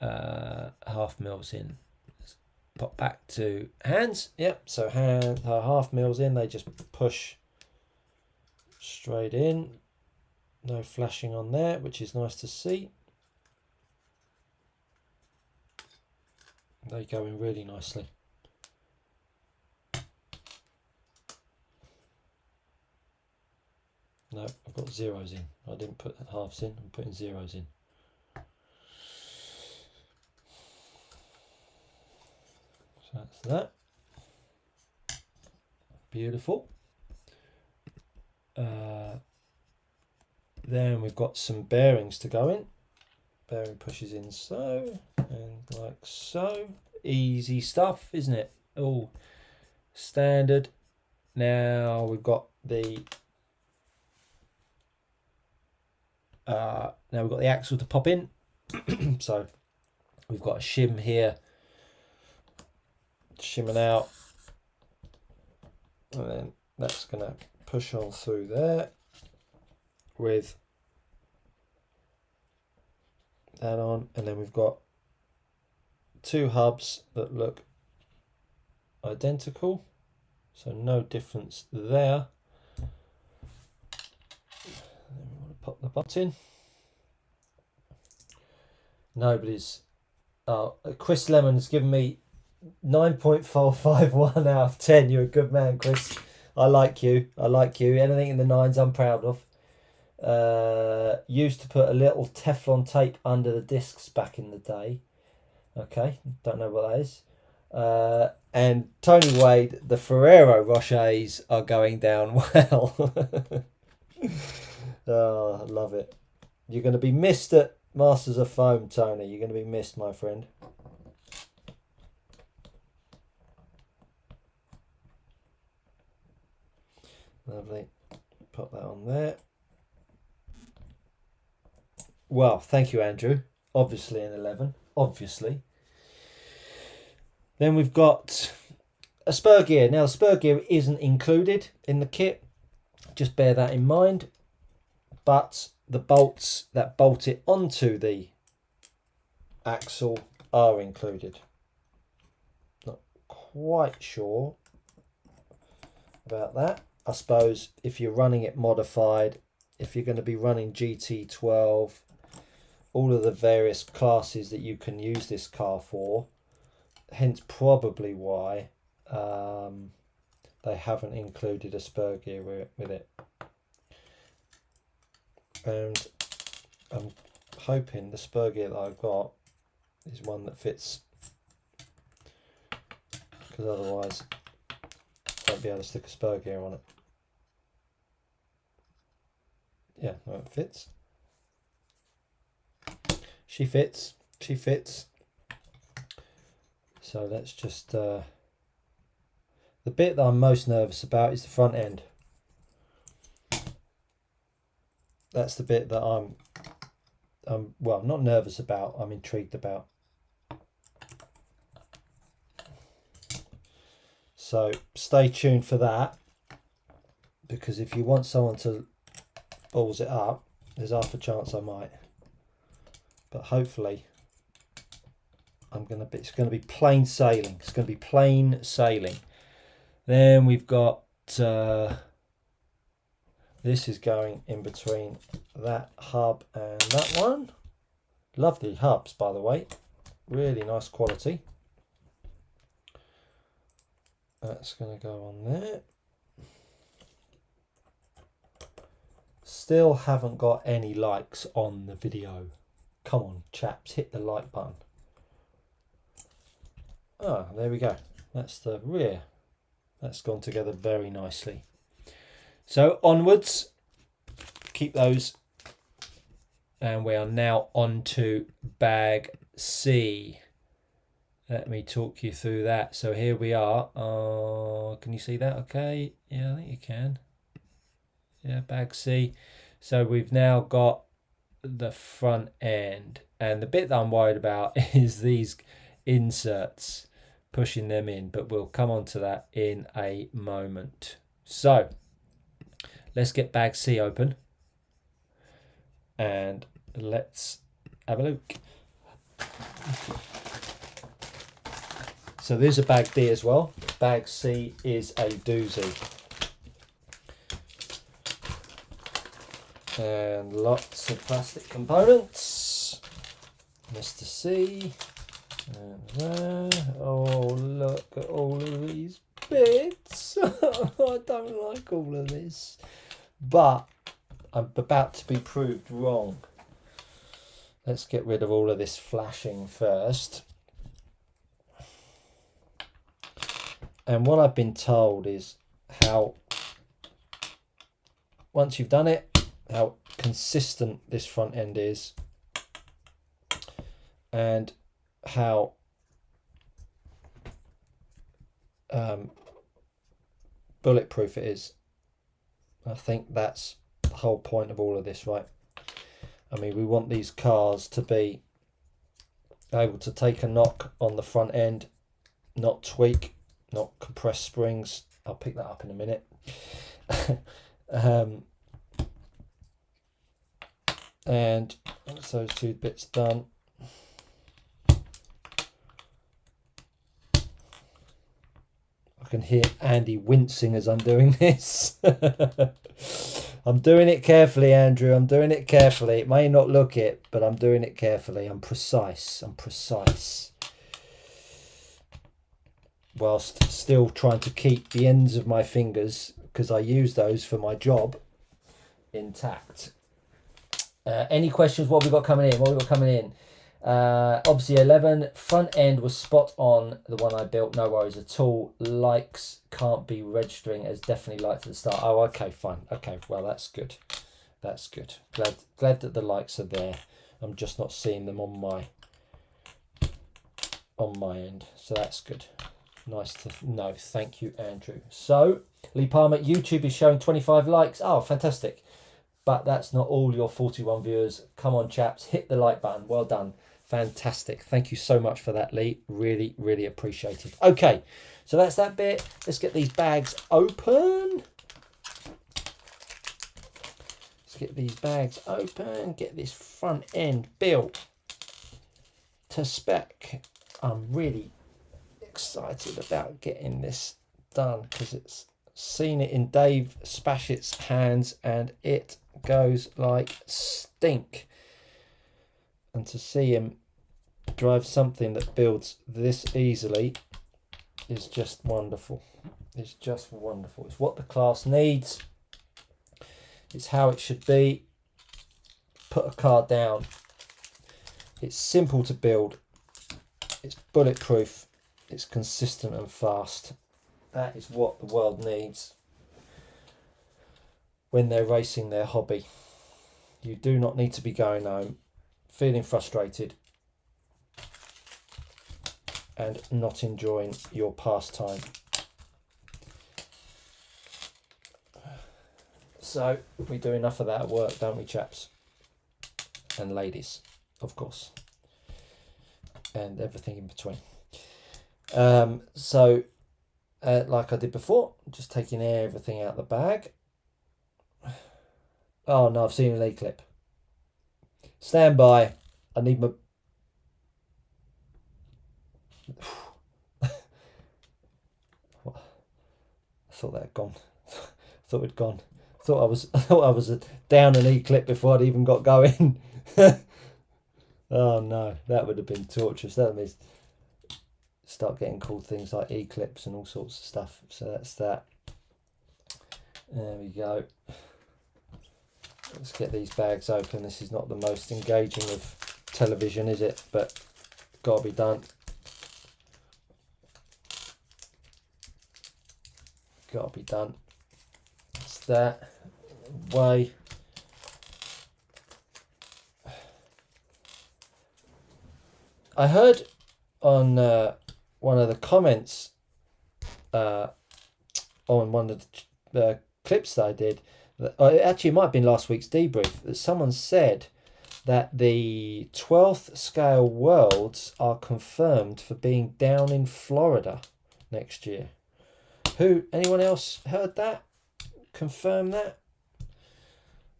Half mils in. Let's pop back to hands. Yep. So half mils in. They just push straight in. No flashing on there, which is nice to see. They go in really nicely. No, I've got zeros in. I didn't put halves in. I'm putting zeros in. So that's that. Beautiful. Then we've got some bearings to go in. Bearing pushes in so, and like so. Easy stuff, isn't it? All standard. Now we've got the axle to pop in. So we've got a shim here, shimming out, and then that's gonna push on through there with that on, and then we've got 2 hubs that look identical, so no difference there. And then we want to pop the butt in. Nobody's Chris Lemon's given me 9.451 out of 10. You're a good man, Chris. I like you. Anything in the 9s I'm proud of. Used to put a little Teflon tape under the discs back in the day. Okay, don't know what that is. And Tony Wade, the Ferrero Rochers are going down well. Oh, I love it. You're going to be missed at Masters of Foam, Tony. You're going to be missed, my friend. Lovely. Put that on there. Well, thank you, Andrew. Obviously an 11. Obviously. Then we've got a spur gear. Now, the spur gear isn't included in the kit. Just bear that in mind. But the bolts that bolt it onto the axle are included. Not quite sure about that. I suppose if you're running it modified, if you're going to be running GT12, all of the various classes that you can use this car for, hence probably why they haven't included a spur gear with it. And I'm hoping the spur gear that I've got is one that fits, because otherwise I won't be able to stick a spur gear on it. Yeah, no, it fits. She fits. She fits. So let's just... the bit that I'm most nervous about is the front end. That's the bit that I'm well, not nervous about, I'm intrigued about. So stay tuned for that, because if you want someone to balls it up, there's half a chance I might. But hopefully it's going to be plain sailing. It's going to be plain sailing. Then we've got this is going in between that hub and that one. Lovely hubs, by the way. Really nice quality. That's going to go on there. Still haven't got any likes on the video. Come on, chaps, hit the like button. Ah, there we go. That's the rear. That's gone together very nicely. So onwards, keep those. And we are now on to bag C. Let me talk you through that. So here we are. Can you see that okay? Yeah, I think you can. Yeah, bag C. So we've now got the front end. And the bit that I'm worried about is these inserts, pushing them in. But we'll come on to that in a moment. So let's get bag C open. And let's have a look. So there's a bag D as well. Bag C is a doozy. And lots of plastic components. Mr. C. And there. Oh, look at all of these bits. I don't like all of this. But I'm about to be proved wrong. Let's get rid of all of this flashing first. And what I've been told is how, once you've done it, how consistent this front end is and how bulletproof it is. I think that's the whole point of all of this, right? I mean, we want these cars to be able to take a knock on the front end, not tweak, not compress springs. I'll pick that up in a minute. And once those two bits done, I can hear Andy wincing as I'm doing this. I'm doing it carefully, Andrew. I'm doing it carefully. It may not look it, but I'm doing it carefully. I'm precise. I'm precise. Whilst still trying to keep the ends of my fingers, because I use those for my job, intact. Any questions? What have we got coming in? What have we got coming in? Obviously 11 front end was spot on, the one I built, no worries at all. Likes can't be registering as definitely liked at the start. Oh, okay, fine. Okay, well, that's good. That's good. Glad that the likes are there. I'm just not seeing them on my end, so that's good. Nice to know. Thank you, Andrew. So Lee Palmer, YouTube is showing 25 likes. Oh, fantastic. But that's not all your 41 viewers. Come on, chaps, hit the like button. Well done. Fantastic. Thank you so much for that, Lee. Really, really appreciated. Okay, so that's that bit. Let's get these bags open. Let's get these bags open. Get this front end built to spec. I'm really excited about getting this done because it's seen it in Dave Spashett's hands and it goes like stink. And to see him drive something that builds this easily is just wonderful. It's just wonderful. It's what the class needs. It's how it should be. Put a car down. It's simple to build. It's bulletproof. It's consistent and fast. That is what the world needs when they're racing their hobby. You do not need to be going home feeling frustrated and not enjoying your pastime. So we do enough of that at work, don't we, chaps? And ladies, of course. And everything in between. Like I did before, just taking everything out of the bag. Oh no, I've seen an E-clip. Stand by. I need my... I thought that had gone. I thought it'd gone. I thought I was down an E-clip before I'd even got going. Oh no, that would have been torturous. That means start getting called things like E-clips and all sorts of stuff. So that's that. There we go. Let's get these bags open. This is not the most engaging of television, is it? But got to be done. Got to be done. That's that. Way. I heard on one of the comments on one of the clips that I did, actually it might have been last week's debrief, that someone said that the 12th scale worlds are confirmed for being down in Florida next year. Anyone else heard that? Confirm that?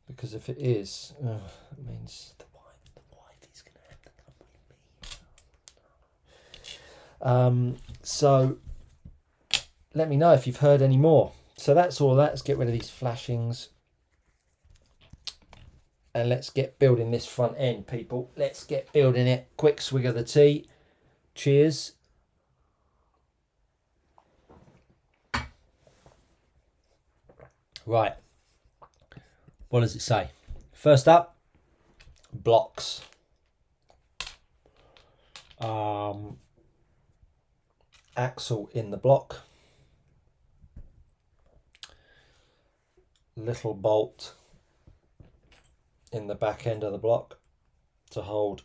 Because if it is, it means the wife is going to have to come with me. So let me know if you've heard any more. So that's all that. Let's get rid of these flashings. And let's get building this front end, people. Let's get building it. Quick swig of the tea. Cheers. Right. What does it say? First up, blocks. Axle in the block. Little bolt in the back end of the block to hold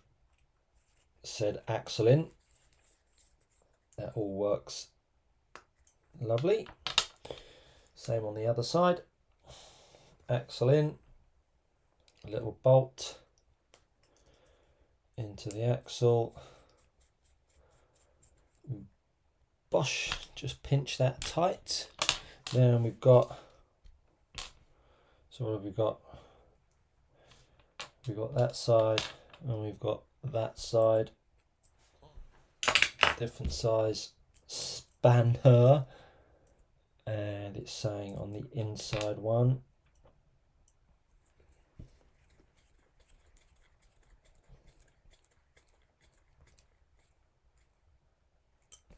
said axle in. That all works lovely. Same on the other side. Axle in, a little bolt into the axle. Bosh, just pinch that tight. Then we've got, so what have we got? We've got that side and we've got that side. Different size spanner. And it's saying on the inside one,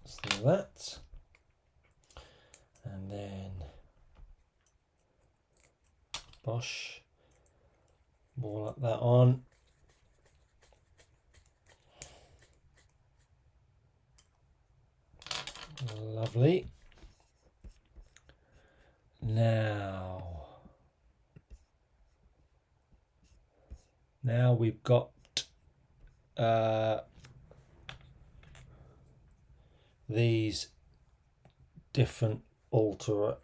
so that, and then Bosch More like that on. Lovely. Now we've got these different alternative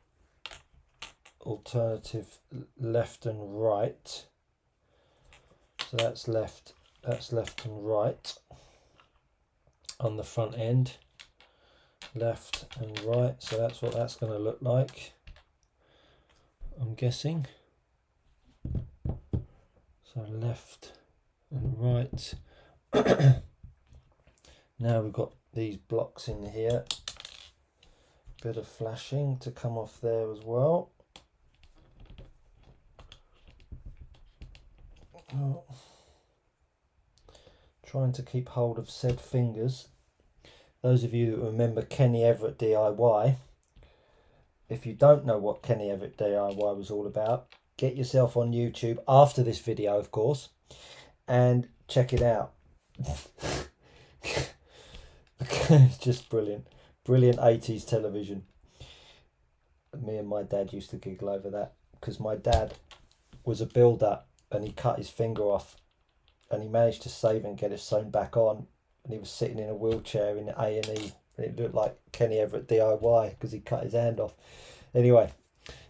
left and right. So that's left and right on the front end. Left and right, so that's what that's going to look like, I'm guessing. So left and right. Now we've got these blocks in here, bit of flashing to come off there as well. Oh. Trying to keep hold of said fingers. Those of you that remember Kenny Everett DIY, if you don't know what Kenny Everett DIY was all about, get yourself on YouTube after this video, of course, and check it out. It's just brilliant. Brilliant 80s television. Me and my dad used to giggle over that because my dad was a builder and he cut his finger off and he managed to save and get it sewn back on. And he was sitting in a wheelchair in A&E. And it looked like Kenny Everett DIY because he cut his hand off. Anyway,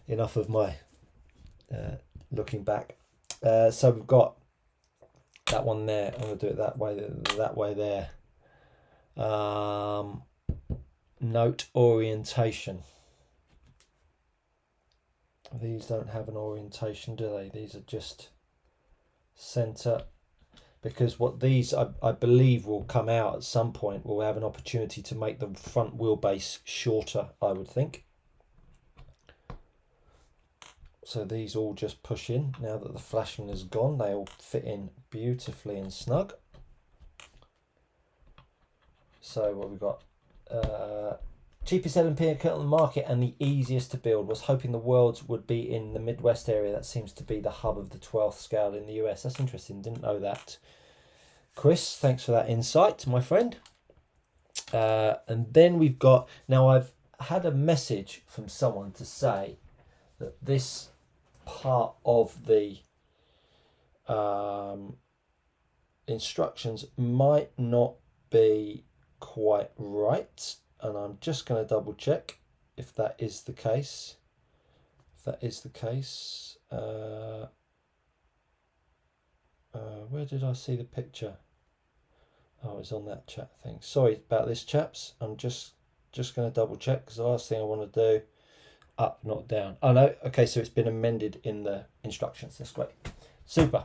enough of my looking back. So we've got that one there. I'm going to do it that way there. Note orientation. These don't have an orientation, do they? These are just center. Because what these, I believe, will come out at some point. We'll have an opportunity to make the front wheelbase shorter, I would think. So these all just push in. Now that the flashing is gone, they all fit in beautifully and snug. So what we've got, cheapest LMP on the market and the easiest to build. Was hoping the Worlds would be in the Midwest area. That seems to be the hub of the 12th scale in the US. That's interesting, didn't know that. Chris, thanks for that insight, my friend. And then we've got, now I've had a message from someone to say that this part of the instructions might not be quite right, and I'm just going to double check if that is the case. Where did I see the picture? Oh, it's on that chat thing. Sorry about this, chaps. I'm just going to double check because the last thing I want to do, up, not down. Oh no, okay, so it's been amended in the instructions. That's great. Super.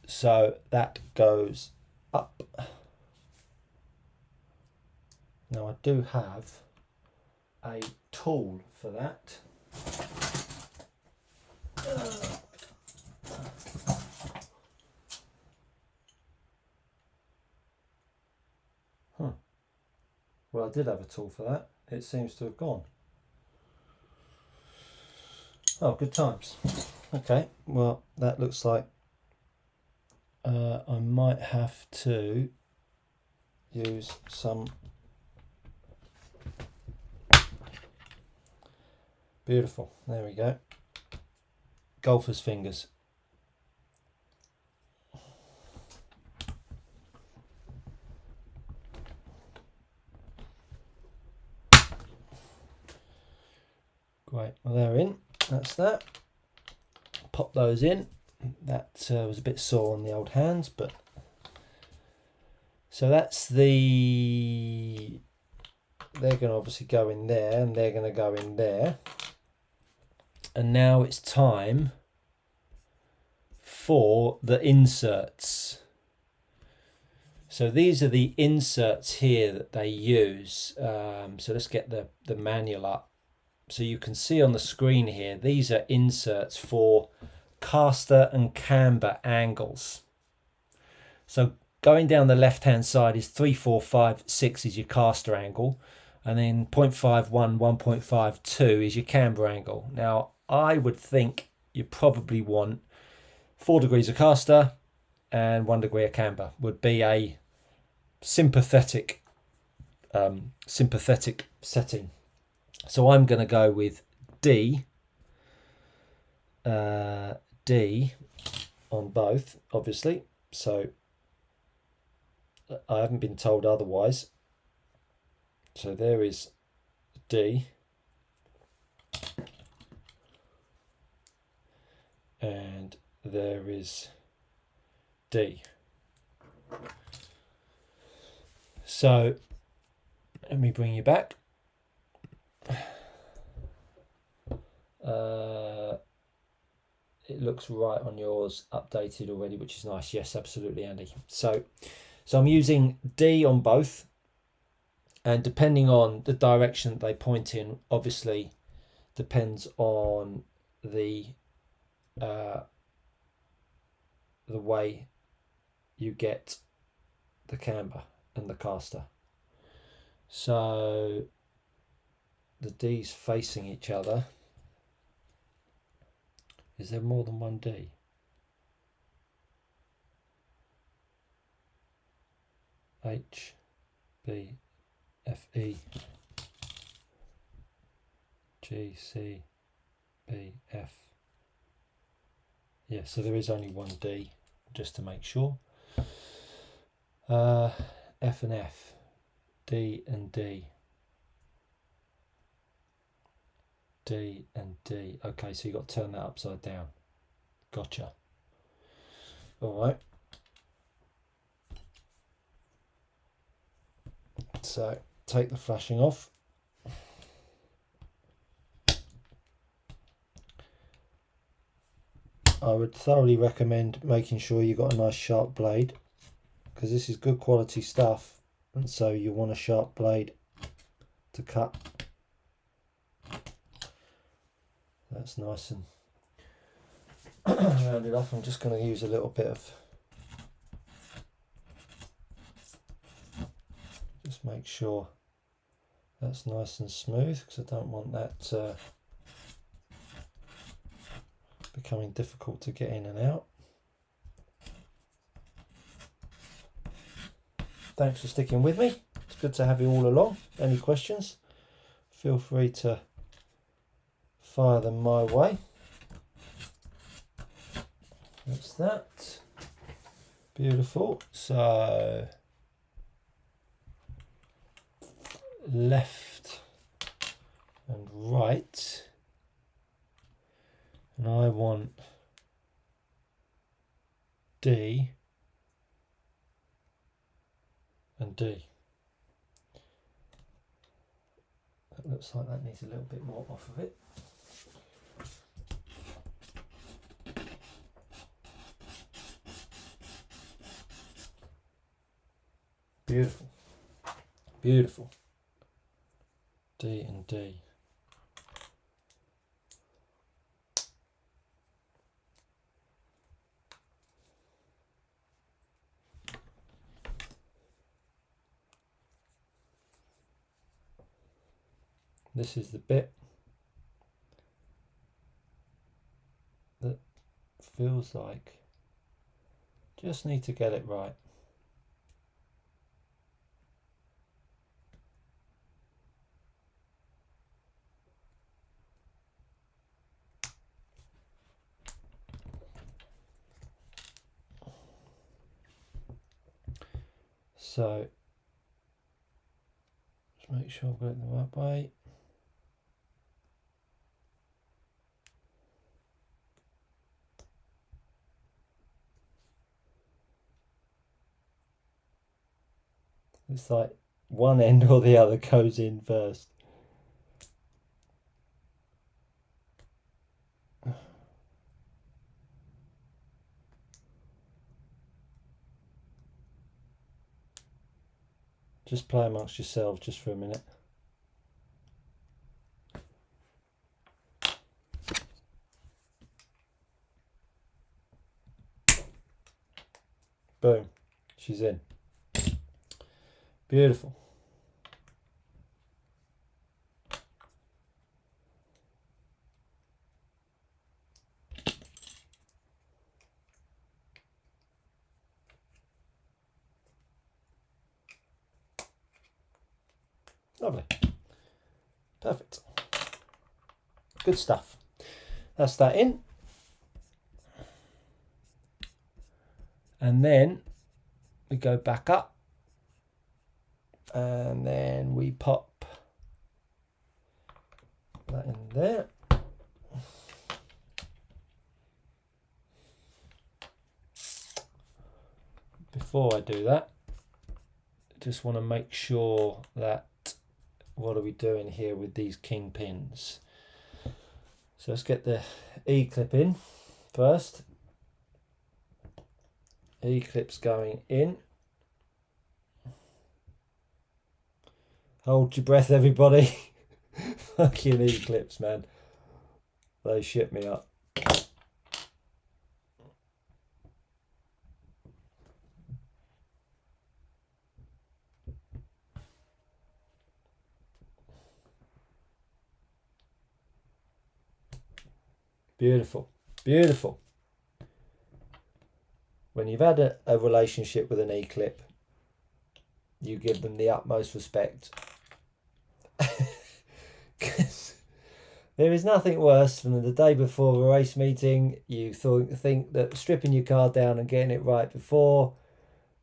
So that goes up. Now I do have a tool for that. Well, I did have a tool for that. It seems to have gone. Oh, good times. Okay, well, that looks like I might have to use some beautiful. There we go. Golfer's fingers. Great, well they're in, that's that. Pop those in. That was a bit sore on the old hands, but so that's the, they're going to obviously go in there and they're going to go in there. And now it's time for the inserts. So these are the inserts here that they use. So let's get the manual up. So you can see on the screen here, these are inserts for caster and camber angles. So going down the left hand side is 3, 4, 5, 6 is your caster angle, and then 0.51, 1.52 is your camber angle. Now I would think you probably want 4 degrees of caster and 1 degree of camber would be a sympathetic setting. So I'm going to go with D on both, obviously. So I haven't been told otherwise. So there is D. And there is D. So let me bring you back. It looks right on yours, updated already, which is nice. Yes, absolutely, Andy. So I'm using D on both, and depending on the direction they point in, obviously depends on the way you get the camber and the caster. So the D's facing each other. Is there more than one D? H, B, F, E, G, C, B, F. Yeah, so there is only one D, just to make sure. F and F, D and D. D and D. Okay, so you've got to turn that upside down. Gotcha. All right. So take the flashing off. I would thoroughly recommend making sure you've got a nice sharp blade, because this is good quality stuff, and so you want a sharp blade to cut. That's nice and rounded off. I'm just going to use a little bit of, just make sure that's nice and smooth, because I don't want that becoming difficult to get in and out. Thanks for sticking with me. It's good to have you all along. Any questions, feel free to fire them my way. That's that. Beautiful. So left and right, and I want D and D. That looks like that needs a little bit more off of it. Beautiful, beautiful. D and D. This is the bit that feels like just need to get it right. So just make sure I've got it the right way. It's like one end or the other goes in first. Just play amongst yourselves just for a minute. Boom, she's in. Beautiful. Lovely. Perfect. Good stuff. That's that in. And then we go back up. And then we pop that in there. Before I do that, just want to make sure that, what are we doing here with these king pins? So let's get the E-clip in first. E-clip's going in. Hold your breath, everybody. Fucking E-clips, man. They shit me up. Beautiful, beautiful. When you've had a relationship with an E-clip, you give them the utmost respect. Because there is nothing worse than the day before a race meeting, you think that stripping your car down and getting it right before,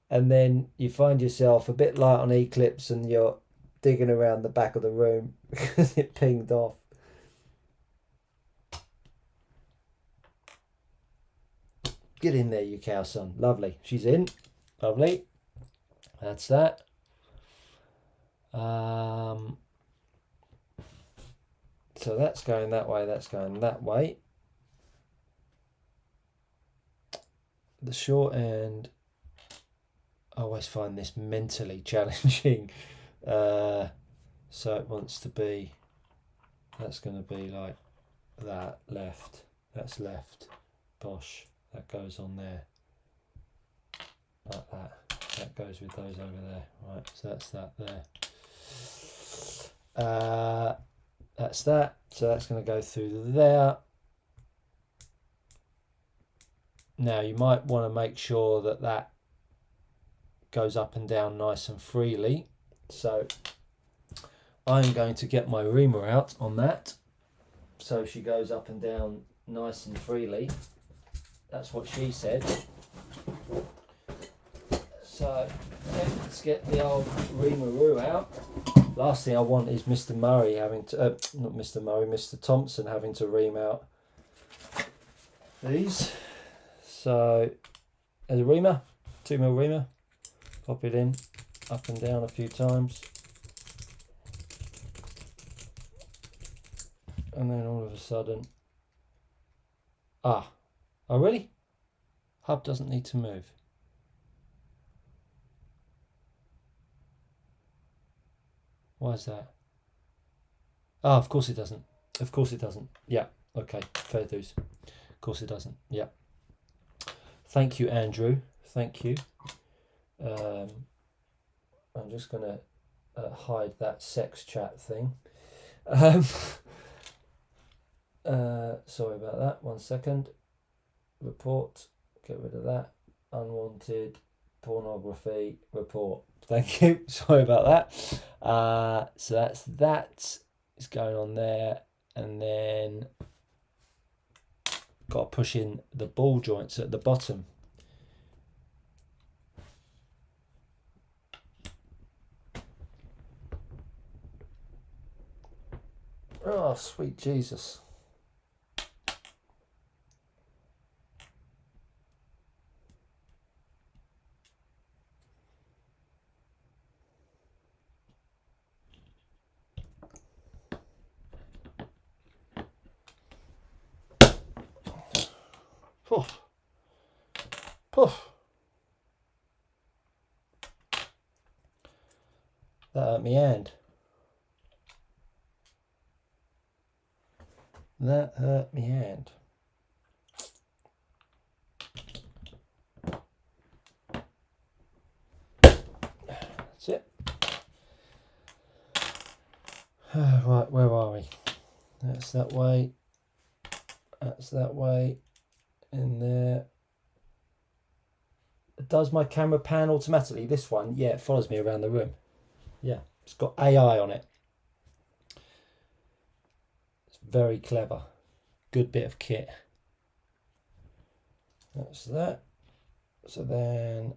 and then you find yourself a bit light on E-clips and you're digging around the back of the room because it pinged off. Get in there, you cow son. Lovely. She's in. Lovely. That's that. So that's going that way. That's going that way. The short end, I always find this mentally challenging. So it wants to be, that's going to be like that, left. That's left. Bosh. That goes on there, like that. That goes with those over there. Right, so that's that there. That's that. So that's going to go through there. Now you might want to make sure that that goes up and down nice and freely. So I'm going to get my reamer out on that. So she goes up and down nice and freely. That's what she said. So let's get the old reameroo out. Last thing I want is Mr. Murray having to, not Mr. Murray, Mr. Thompson having to ream out these. So there's a reamer, 2mm reamer. Pop it in, up and down a few times. And then all of a sudden, oh really? Hub doesn't need to move. Why is that? Oh, of course it doesn't. Of course it doesn't. Yeah, okay, fair dues. Of course it doesn't. Yeah. Thank you, Andrew. Thank you. I'm just going to hide that sex chat thing. Sorry about that. 1 second. Report. Get rid of that. Unwanted pornography report. Thank you. Sorry about that. So that's that. It's going on there, and then got to push in the ball joints at the bottom. Oh, sweet Jesus. Poof. Poof. That hurt me hand. That hurt me hand. That's it. Right, where are we? That's that way. That's that way. In there. Does my camera pan automatically? This one, yeah, it follows me around the room. Yeah, it's got AI on it. Very clever. Good bit of kit. That's that. So then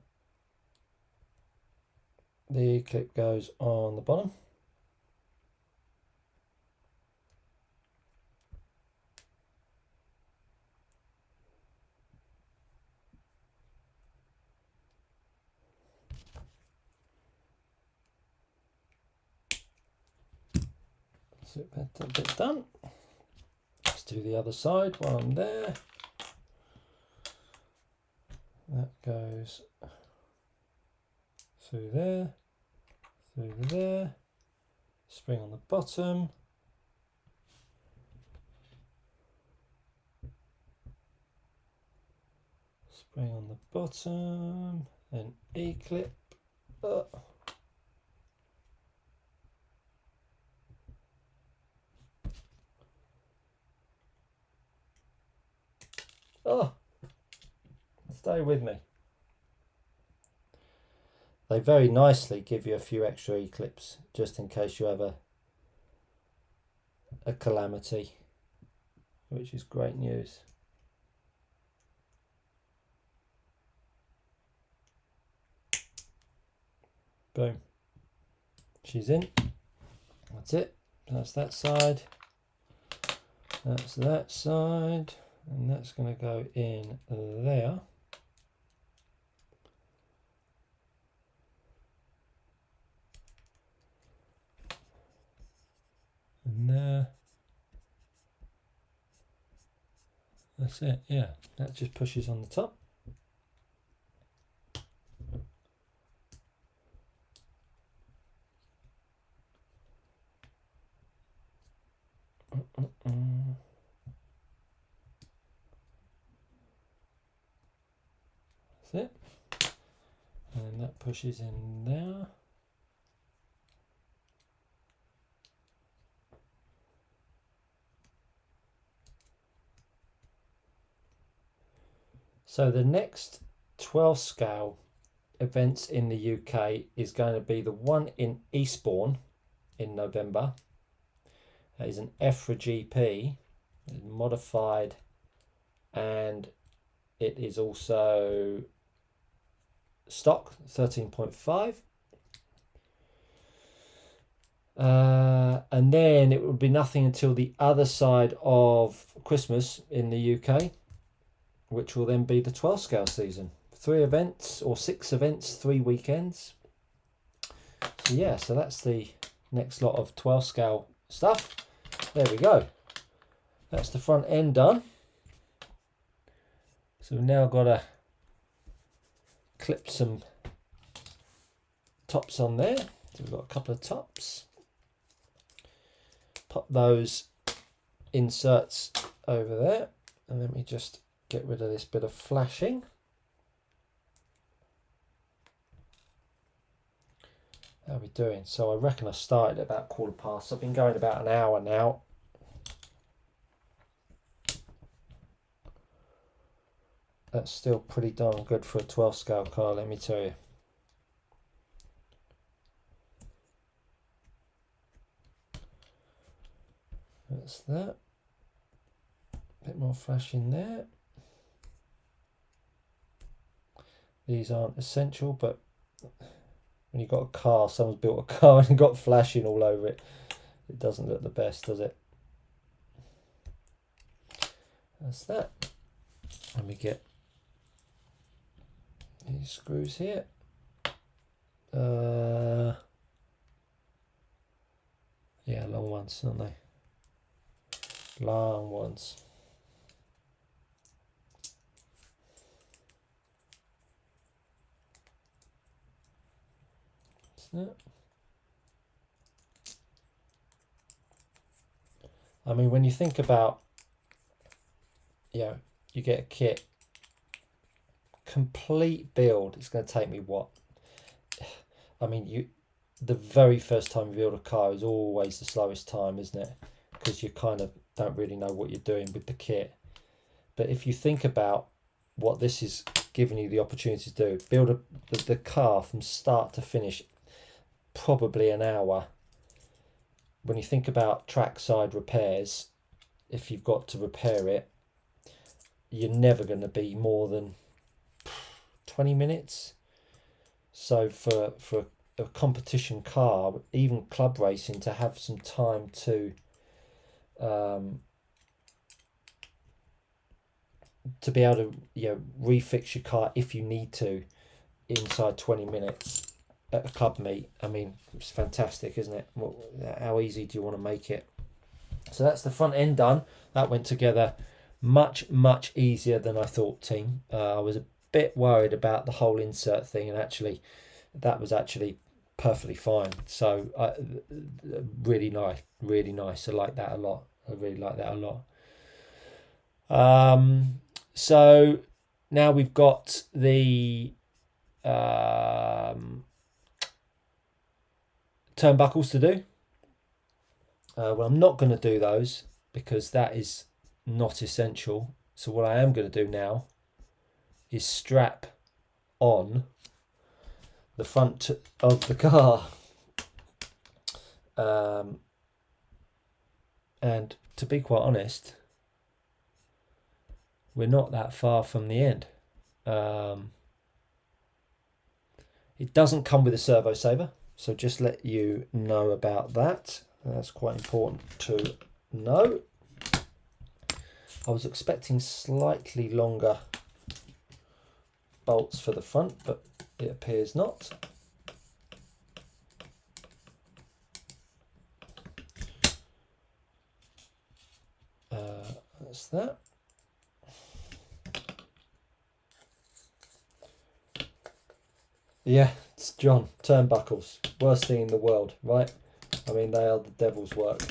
the clip goes on the bottom. So that's a bit done. Let's do the other side while I'm there. That goes through there, through there, spring on the bottom. Spring on the bottom, and E-clip. Oh, stay with me. They very nicely give you a few extra E-clips just in case you have a calamity, which is great news. Boom. She's in. That's it. That's that side. That's that side. And that's going to go in there. And there. That's it, yeah. That just pushes on the top. That's it. And that pushes in there. So the next 12 scale events in the UK is going to be the one in Eastbourne in November. That is an EFRA GP, modified, and it is also stock 13.5. And then it would be nothing until the other side of Christmas in the UK, which will then be the 12 scale season. 3 events or 6 events, 3 weekends. So yeah, so that's the next lot of 12 scale stuff. There we go. That's the front end done. So we've now got to clip some tops on there. So we've got a couple of tops. Pop those inserts over there, and let me just get rid of this bit of flashing. How are we doing? So I reckon I started at about 1:15. I've been going about an hour now. That's still pretty darn good for a 12 scale car, let me tell you. That's that. A bit more flash in there. These aren't essential, but when you've got a car, someone's built a car and got flashing all over it, it doesn't look the best, does it? That's that. Let me get these screws here. Yeah, long ones, aren't they? Long ones. I mean, when you think about, you get a kit, complete build, it's going to take me what? I mean, the very first time you build a car is always the slowest time, isn't it? Because you kind of don't really know what you're doing with the kit. But if you think about what this is giving you the opportunity to do, build the car from start to finish, probably an hour. When you think about trackside repairs, if you've got to repair it, you're never going to be more than 20 minutes. So for a competition car, even club racing, to have some time to be able to, you know, refix your car if you need to inside 20 minutes at a club meet, I mean, it's fantastic, isn't it? How easy do you want to make it? So that's the front end done. That went together much easier than I thought, team. I was a bit worried about the whole insert thing, and actually that was actually perfectly fine. So really nice. I like that a lot. I really like that a lot. So now we've got the turnbuckles to do. Well, I'm not going to do those because that is not essential. So what I am going to do now is strap on the front of the car. And to be quite honest, we're not that far from the end. It doesn't come with a servo saver, so just let you know about that. That's quite important to know. I was expecting slightly longer bolts for the front, but it appears not. That's that. Yeah, it's John, turnbuckles, worst thing in the world, right? I mean, they are the devil's work.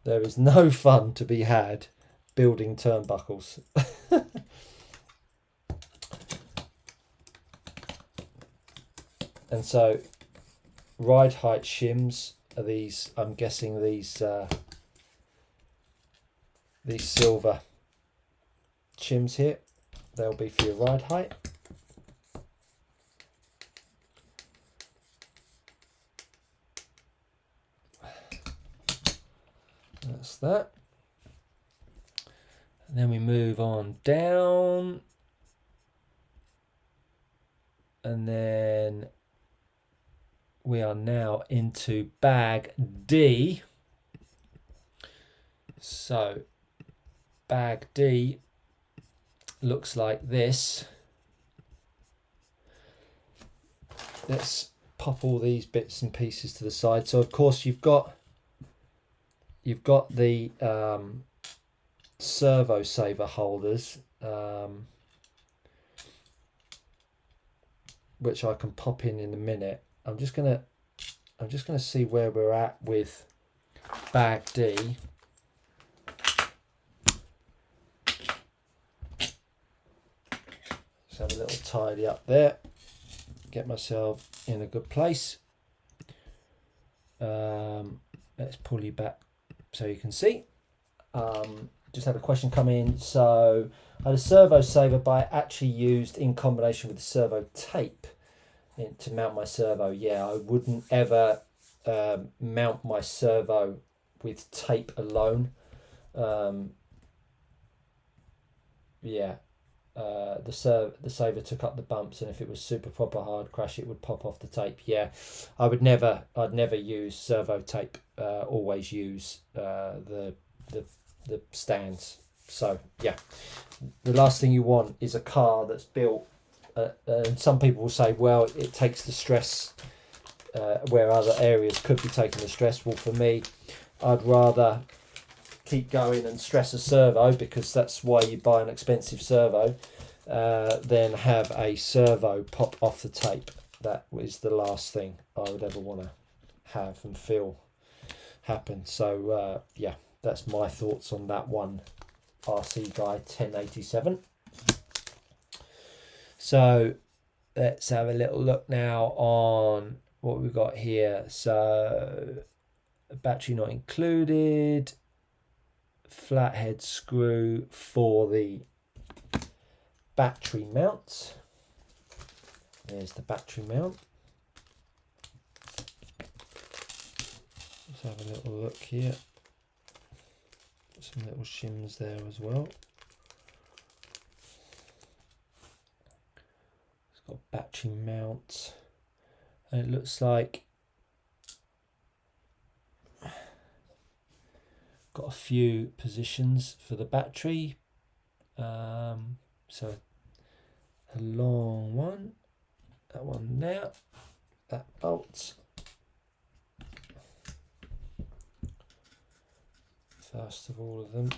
There is no fun to be had building turnbuckles. And so ride height shims are these, I'm guessing these silver shims here. They'll be for your ride height. That's that. And then we move on down. And then we are now into bag D. So bag D looks like this. Let's pop all these bits and pieces to the side. So of course you've got the servo saver holders, which I can pop in a minute. I'm just gonna see where we're at with bag D. Just have a little tidy up there, get myself in a good place. Let's pull you back so you can see. Just had a question come in. So I had a servo saver, but I actually used in combination with the servo tape to mount my servo. Yeah, I wouldn't ever mount my servo with tape alone. Yeah, the saver took up the bumps, and if it was super proper hard crash, it would pop off the tape. Yeah, I'd never use servo tape. Always use the stands. So yeah, the last thing you want is a car that's built. And some people will say, well, it takes the stress where other areas could be taking the stress. Well, for me, I'd rather keep going and stress a servo, because that's why you buy an expensive servo, than have a servo pop off the tape. That was the last thing I would ever want to have and feel happen. So yeah, that's my thoughts on that one. RC Guy 1087. So let's have a little look now on what we've got here. So battery not included, flathead screw for the battery mount. There's the battery mount. Let's have a little look here. some little shims there as well. It's got a battery mount, and it looks like got a few positions for the battery. So a long one, that one there, that bolt. First of all of them.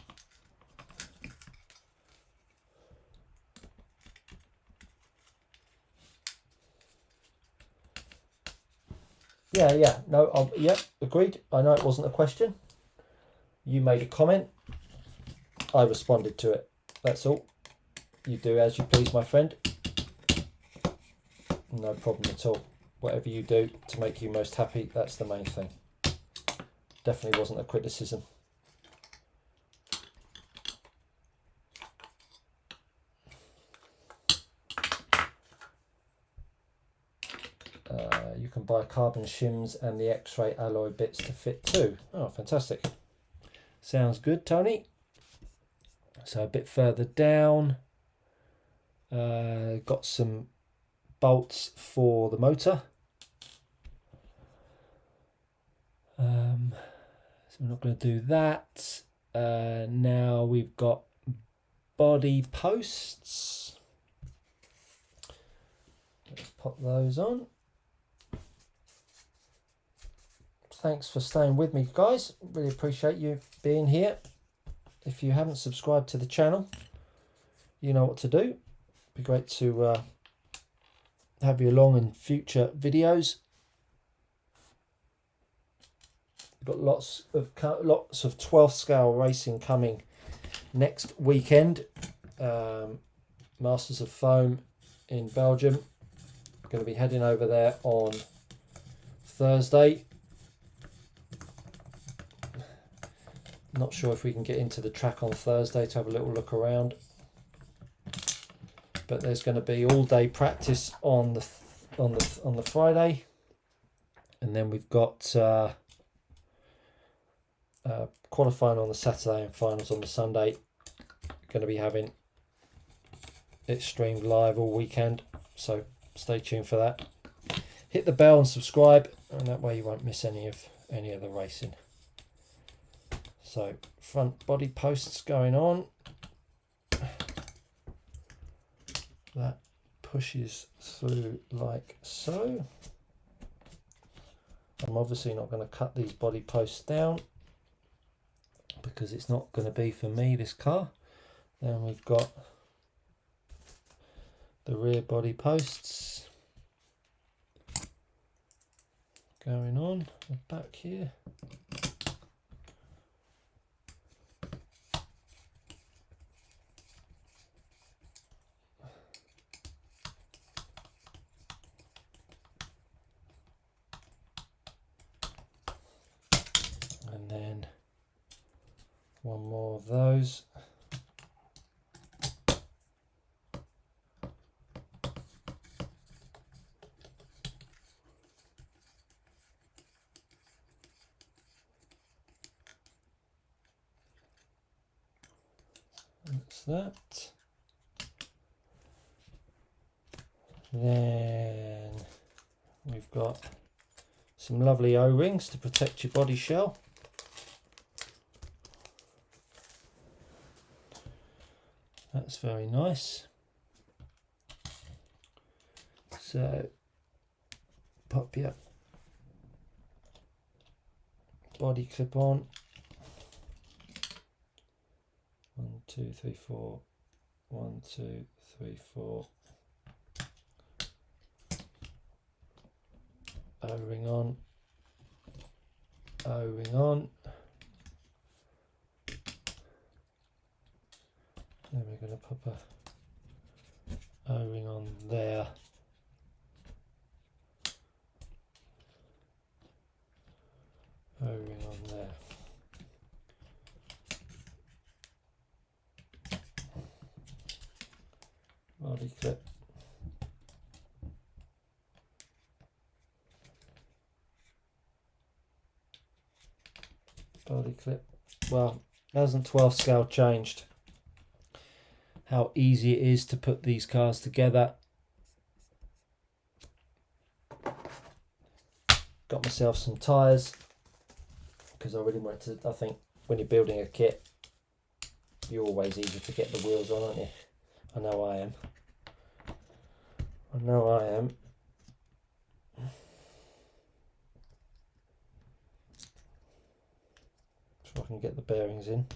Yeah, no, yeah, agreed. I know it wasn't a question. You made a comment. I responded to it. That's all. You do as you please, my friend. No problem at all. Whatever you do to make you most happy, that's the main thing. Definitely wasn't a criticism. You can buy carbon shims and the X-ray alloy bits to fit too. Oh, fantastic. Sounds good, Tony. So a bit further down, got some bolts for the motor. So we're not going to do that. Now we've got body posts. Let's pop those on. Thanks for staying with me, guys. Really appreciate you being here. If you haven't subscribed to the channel, you know what to do. It'd be great to have you along in future videos. We've got lots of 12th scale racing coming next weekend. Masters of Foam in Belgium. Going to be heading over there on Thursday. Not sure if we can get into the track on Thursday to have a little look around, but there's going to be all day practice on the Friday, and then we've got qualifying on the Saturday and finals on the Sunday. Going to be having it streamed live all weekend, so stay tuned for that. Hit the bell and subscribe, and that way you won't miss any of the racing. So front body posts going on. That pushes through like so. I'm obviously not going to cut these body posts down because it's not going to be for me, this car. Then we've got the rear body posts going on the back here. And then one more of those. That's that. Then we've got some lovely O-rings to protect your body shell. That's very nice. So pop your body clip on. 1, 2, 3, 4. 1, 2, 3, 4. O-ring on. O-ring on. Then we're going to pop a O-ring on there. O-ring on there. Body clip. Body clip. Well, Hasn't 12 scale changed how easy it is to put these cars together. Got myself some tyres because I really wanted to. I think when you're building a kit, you're always eager to get the wheels on, aren't you? I know I am. I know I am. So I can get the bearings in.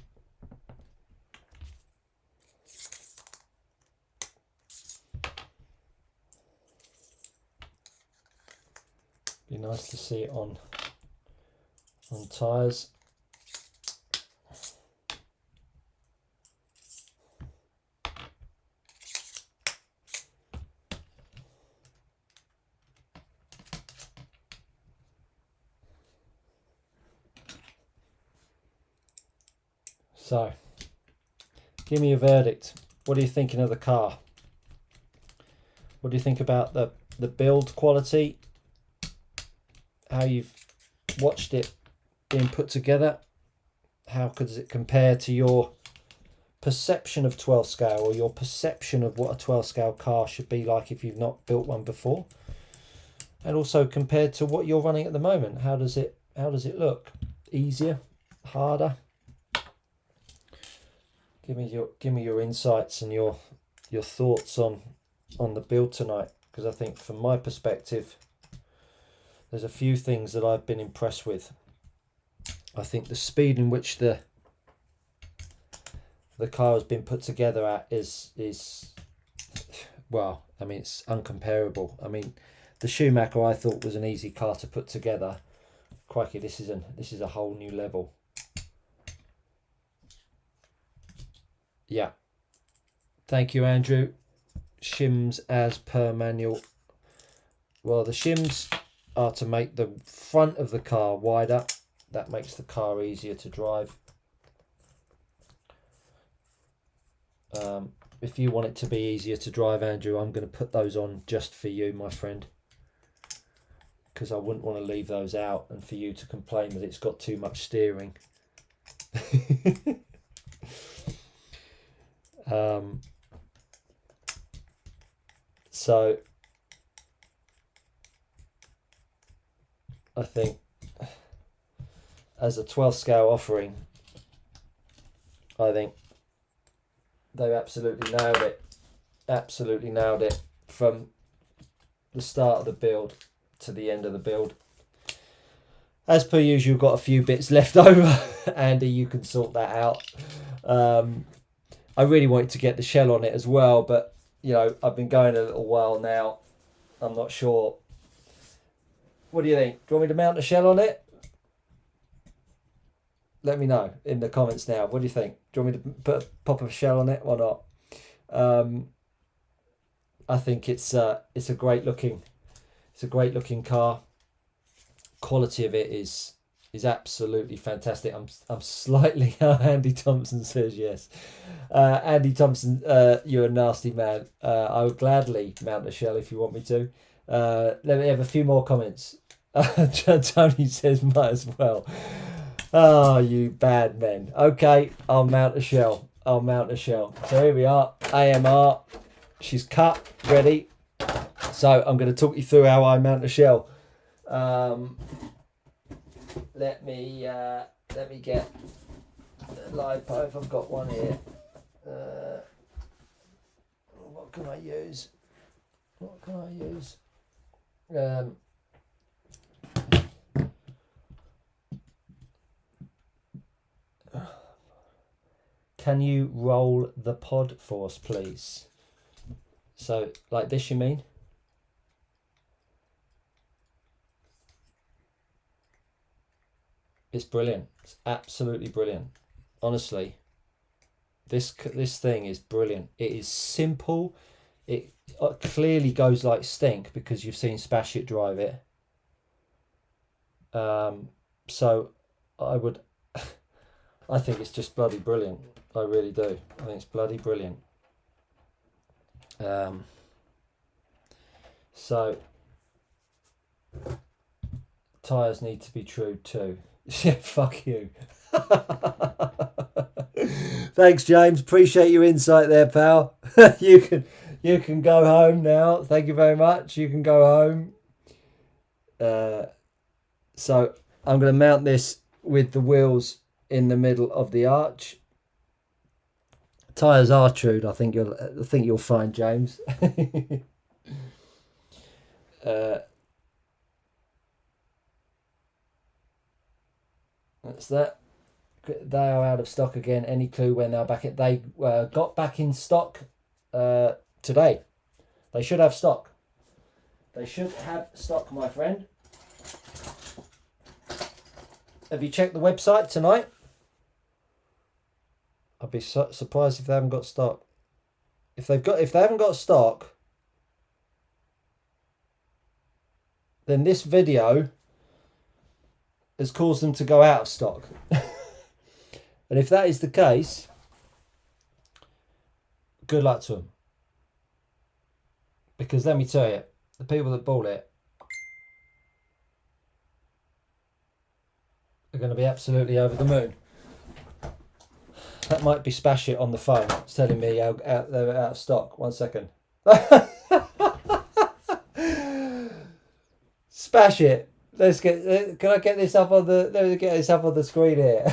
Be nice to see it on tyres. So, give me a verdict. What are you thinking of the car? What do you think about the build quality? How you've watched it being put together? How does it compare to your perception of 12 scale, or your perception of what a 12 scale car should be like if you've not built one before? And also compared to what you're running at the moment, how does it look? Easier? Harder? Give me your insights and your thoughts on the build tonight, because I think from my perspective there's a few things that I've been impressed with. I think the speed in which the car has been put together at is well, I mean, it's uncomparable. I mean, the Schumacher I thought was an easy car to put together. Crikey, this is a whole new level. Yeah. Thank you, Andrew. Shims as per manual. Well, the shims are to make the front of the car wider. That makes the car easier to drive. If you want it to be easier to drive, Andrew, I'm going to put those on just for you, my friend, because I wouldn't want to leave those out and for you to complain that it's got too much steering. So I think as a 12 scale offering, I think they've absolutely nailed it. Absolutely nailed it from the start of the build to the end of the build. As per usual, got a few bits left over. Andy, you can sort that out. I really wanted to get the shell on it as well, but you know, I've been going a little while now. I'm not sure. What do you think? Do you want me to mount a shell on it? Let me know in the comments now. What do you think? Do you want me to pop a shell on it or not? I think it's a great looking car. Quality of it is absolutely fantastic. I'm slightly Andy Thompson says yes. Andy Thompson, you're a nasty man. I would gladly mount a shell if you want me to. Let me have a few more comments. Tony says might as well. Oh, you bad men. Okay, I'll mount a shell. So here we are. AMR. She's cut, ready. So I'm going to talk you through how I mount a shell. Let me get a lipo if I've got one here. What can I use? Can you roll the pod for us, please? So, like this, you mean? It's brilliant. It's absolutely brilliant. Honestly, this thing is brilliant. It is simple. It clearly goes like stink because you've seen Spashit drive it. So I think it's just bloody brilliant. I really do. I think it's bloody brilliant. So tyres need to be true too. Yeah, fuck you. Thanks, James. Appreciate your insight there, pal. you can go home now. Thank you very much. You can go home. So I'm going to mount this with the wheels in the middle of the arch. Tires are true. I think you'll find, James. That's that. They are out of stock again. Any clue when they're back? They got back in stock today. They should have stock. They should have stock, my friend. Have you checked the website tonight? I'd be surprised if they haven't got stock. If they haven't got stock, then this video has caused them to go out of stock. And if that is the case, good luck to them. Because let me tell you, the people that bought it are going to be absolutely over the moon. That might be Spash It on the phone. It's telling me they're out of stock. 1 second. Spash It. Can I get this up on the? Let me get this up on the screen here.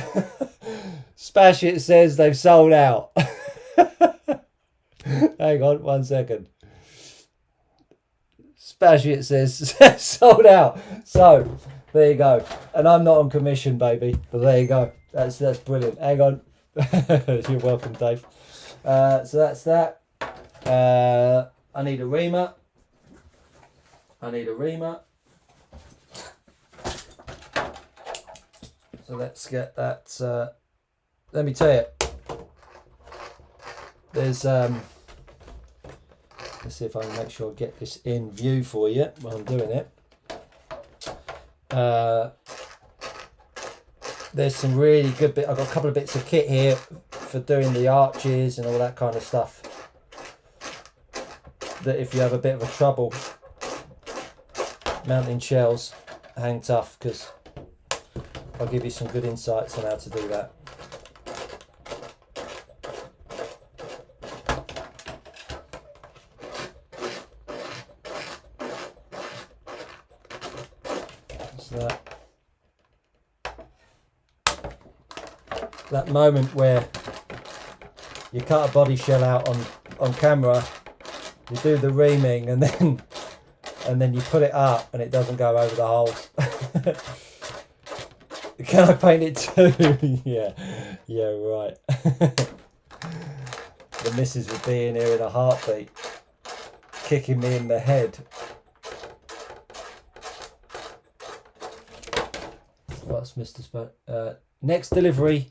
Spash It says they've sold out. Hang on, 1 second. Spash It says sold out. So there you go. And I'm not on commission, baby. But there you go. That's brilliant. Hang on. You're welcome, Dave. So that's that. I need a reamer. So let's get that. Let me tell you, there's let's see if I can make sure I get this in view for you while I'm doing it. There's some really good I've got a couple of bits of kit here for doing the arches and all that kind of stuff, that if you have a bit of a trouble mounting shells, hang tough, because I'll give you some good insights on how to do that. So that moment where you cut a body shell out on camera, you do the reaming, and then you put it up and it doesn't go over the holes. Can I paint it too? yeah, right. The missus would be in here in a heartbeat, kicking me in the head. What's Mr. Next delivery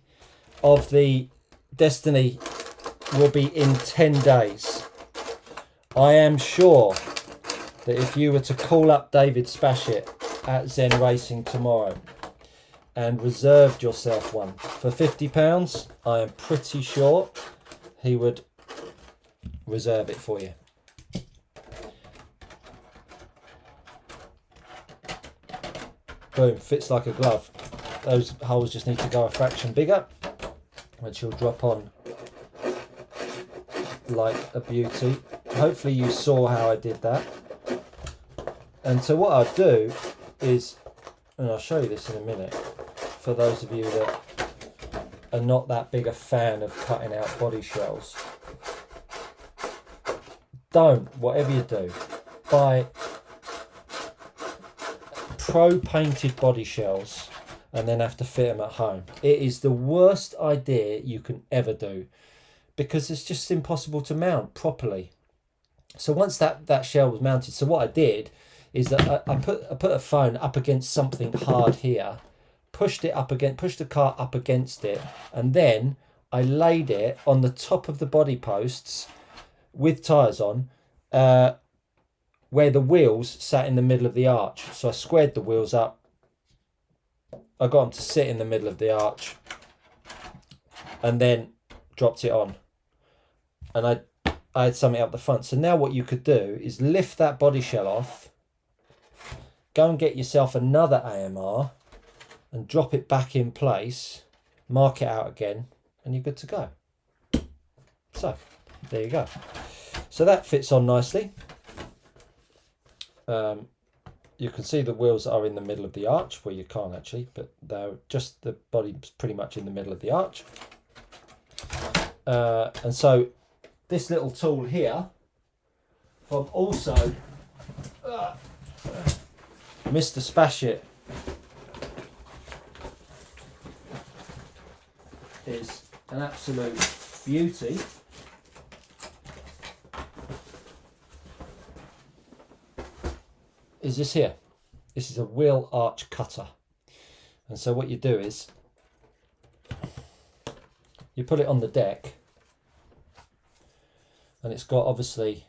of the Destiny will be in 10 days. I am sure that if you were to call up David Spashit at Zen Racing tomorrow and reserved yourself one for £50, I am pretty sure he would reserve it for you. Boom, fits like a glove. Those holes just need to go a fraction bigger, which will drop on like a beauty. Hopefully you saw how I did that. And so what I'll do is, and I'll show you this in a minute, for those of you that are not that big a fan of cutting out body shells, whatever you do, buy pro painted body shells and then have to fit them at home. It is the worst idea you can ever do, because it's just impossible to mount properly. So once that shell was mounted, so what I did is that I put a phone up against something hard here, pushed the car up against it, and then I laid it on the top of the body posts with tyres on, where the wheels sat in the middle of the arch. So I squared the wheels up, I got them to sit in the middle of the arch, and then dropped it on, and I had something up the front. So now what you could do is lift that body shell off, go and get yourself another AMR and drop it back in place, mark it out again, and you're good to go. So there you go. So that fits on nicely. You can see the wheels are in the middle of the arch, well you can't actually, but they're just, the body's pretty much in the middle of the arch. And so this little tool here from also Mr. Spashit is an absolute beauty. Is this here. This is a wheel arch cutter. And so what you do is you put it on the deck, and it's got obviously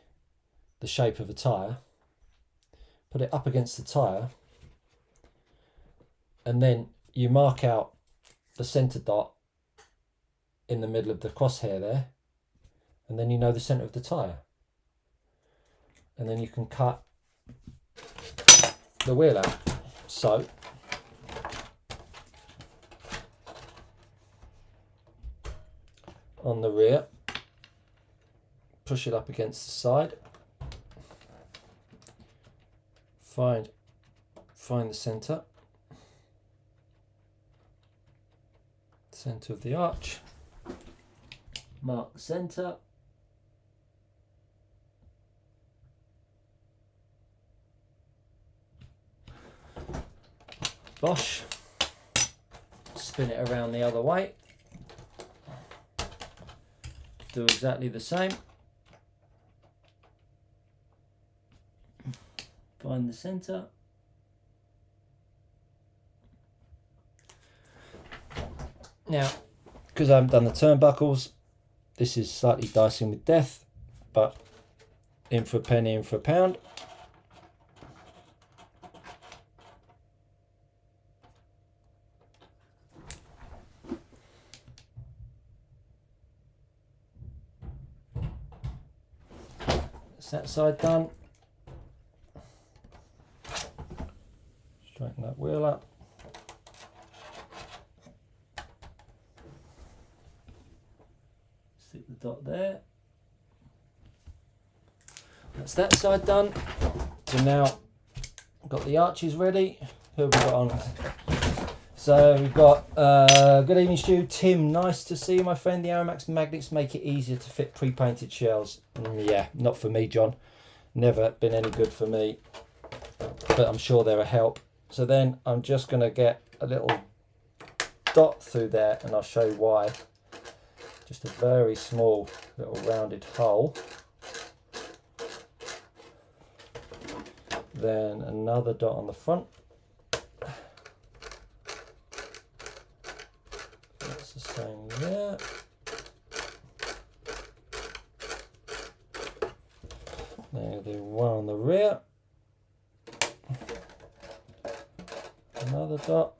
the shape of a tyre. Put it up against the tyre, and then you mark out the centre dot in the middle of the crosshair there, and then you know the centre of the tyre. And then you can cut the wheel out. So on the rear, push it up against the side, find the centre of the arch, mark the centre, bosh, spin it around the other way, do exactly the same, find the centre, now because I haven't done the turnbuckles, this is slightly dicing with death, but in for a penny, in for a pound. That side done. Straighten that wheel up. Stick the dot there. That's that side done. So now got the arches ready. Who have we got on? So we've got good evening Stu, Tim, nice to see you my friend. The Aramax magnets make it easier to fit pre-painted shells. Yeah, not for me John, never been any good for me, but I'm sure they're a help. So then I'm just going to get a little dot through there and I'll show you why. Just a very small little rounded hole, then another dot on the front. Same there. Now do one on the rear, another dot,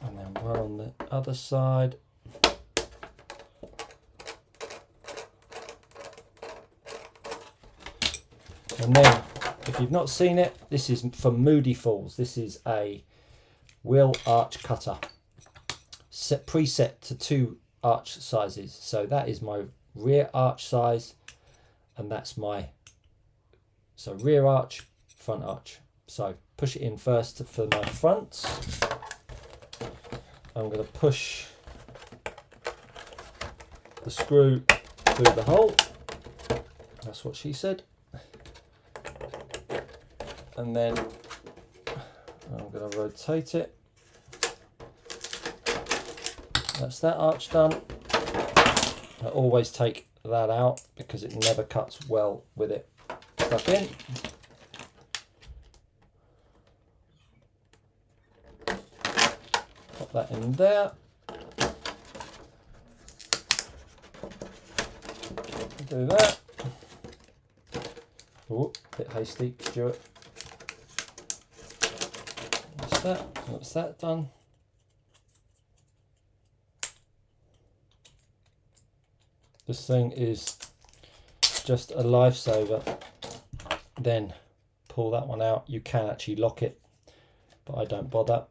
and then one on the other side. And then, if you've not seen it, this is from Moody Falls. This is a wheel arch cutter. Preset to 2 arch sizes, so that is my rear arch size, and that's my rear arch, front arch. So push it in first for my fronts. I'm going to push the screw through the hole, that's what she said, and then I'm going to rotate it. That's that arch done. I always take that out because it never cuts well with it stuck in. Pop that in there. Do that. Oh, bit hasty, Stuart. That's that done. This thing is just a lifesaver. Then pull that one out. You can actually lock it, but I don't bother.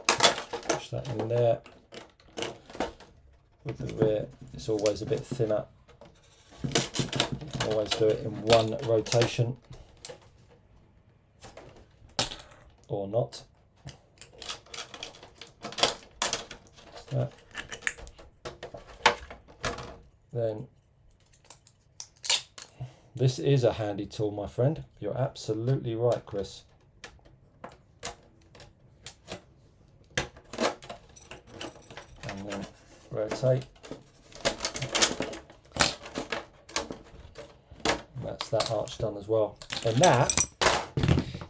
Push that in there. with the rear, it's always a bit thinner. You can always do it in one rotation or not. Then this is a handy tool, my friend. You're absolutely right, Chris. And then rotate. That's that arch done as well. And that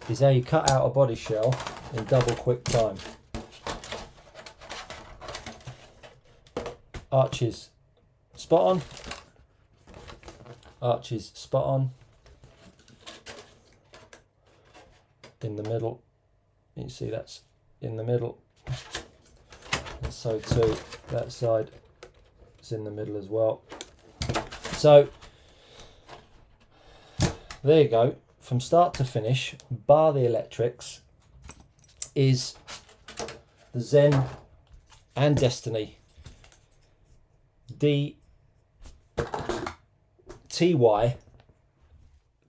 is how you cut out a body shell in double quick time. Arches spot on. Arches spot on. In the middle. You can see that's in the middle. And so too, that side is in the middle as well. So there you go. From start to finish, bar the electrics, is the Zen and Destiny DTY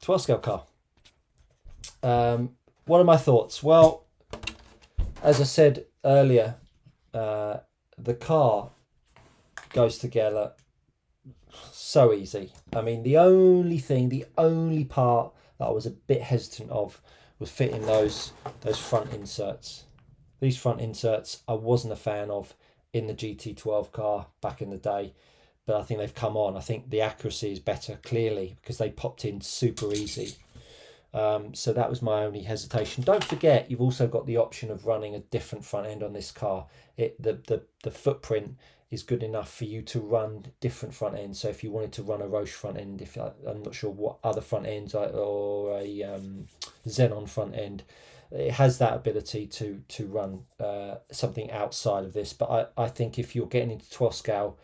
12 scale car. What are my thoughts? Well, as I said earlier, the car goes together so easy. I mean, the only part that I was a bit hesitant of was fitting those front inserts. These front inserts I wasn't a fan of in the GT12 car back in the day, but I think they've come on. I think the accuracy is better, clearly, because they popped in super easy. So that was my only hesitation. Don't forget, you've also got the option of running a different front end on this car. The footprint is good enough for you to run different front ends. So if you wanted to run a Roche front end, I'm not sure what other front ends, or a Xenon front end, it has that ability to run something outside of this. But I think if you're getting into 12 scale,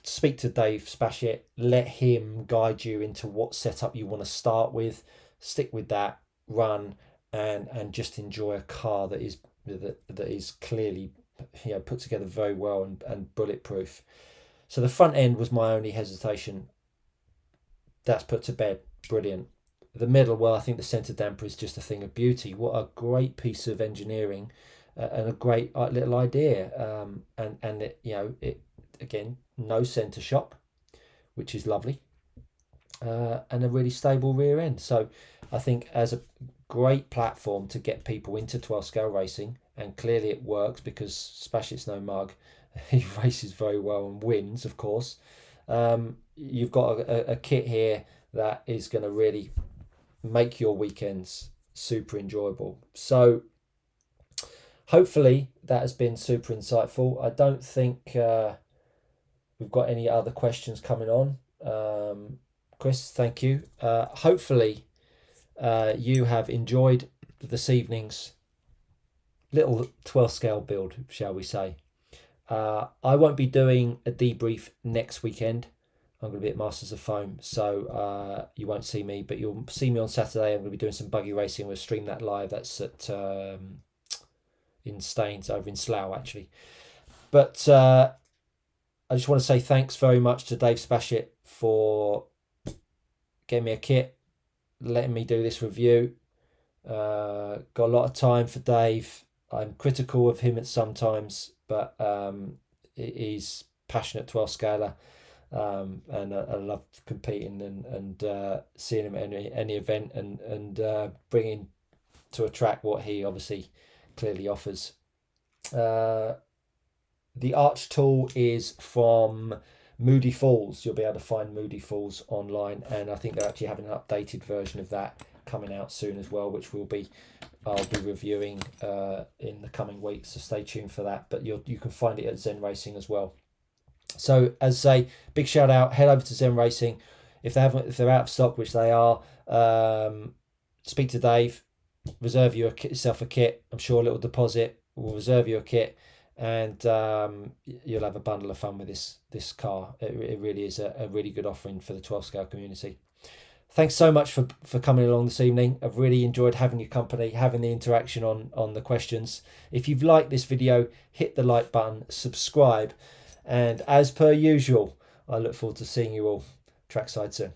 speak to Dave Spashit, let him guide you into what setup you want to start with, stick with that, run, and just enjoy a car that is clearly, you know, put together very well and bulletproof. So the front end was my only hesitation. That's put to bed. Brilliant. The middle, well, I think the center damper is just a thing of beauty. What a great piece of engineering, and a great little idea. And it, you know, it again, no center shock, which is lovely, and a really stable rear end. So I think as a great platform to get people into 12 scale racing, and clearly it works because Spashit's no mug. He races very well and wins, of course. You've got a kit here that is going to really make your weekends super enjoyable. So hopefully that has been super insightful. I don't think we've got any other questions coming on. Chris, thank you. Hopefully you have enjoyed this evening's little 12 scale build, shall we say. I won't be doing a debrief next weekend. I'm going to be at Masters of Foam, so you won't see me, but you'll see me on Saturday. I'm going to be doing some buggy racing. We'll stream that live. That's at in Staines, over in Slough, actually. But I just want to say thanks very much to Dave Spashit for getting me a kit, letting me do this review. Got a lot of time for Dave. I'm critical of him at sometimes, but he's passionate 12 scaler. And I love competing and seeing him at any event and bringing to a track what he obviously clearly offers. The arch tool is from Moody Falls. You'll be able to find Moody Falls online, and I think they're actually having an updated version of that coming out soon as well, which I'll be reviewing in the coming weeks, so stay tuned for that. But you can find it at Zen Racing as well. So as I say, big shout out, head over to Zen Racing. If they're out of stock, which they are, speak to Dave, reserve yourself a kit. I'm sure a little deposit will reserve you a kit, and you'll have a bundle of fun with this car. It really is a really good offering for the 12 scale community. Thanks so much for coming along this evening. I've really enjoyed having your company, having the interaction on the questions. If you've liked this video, hit the like button, subscribe, And as per usual, I look forward to seeing you all trackside soon.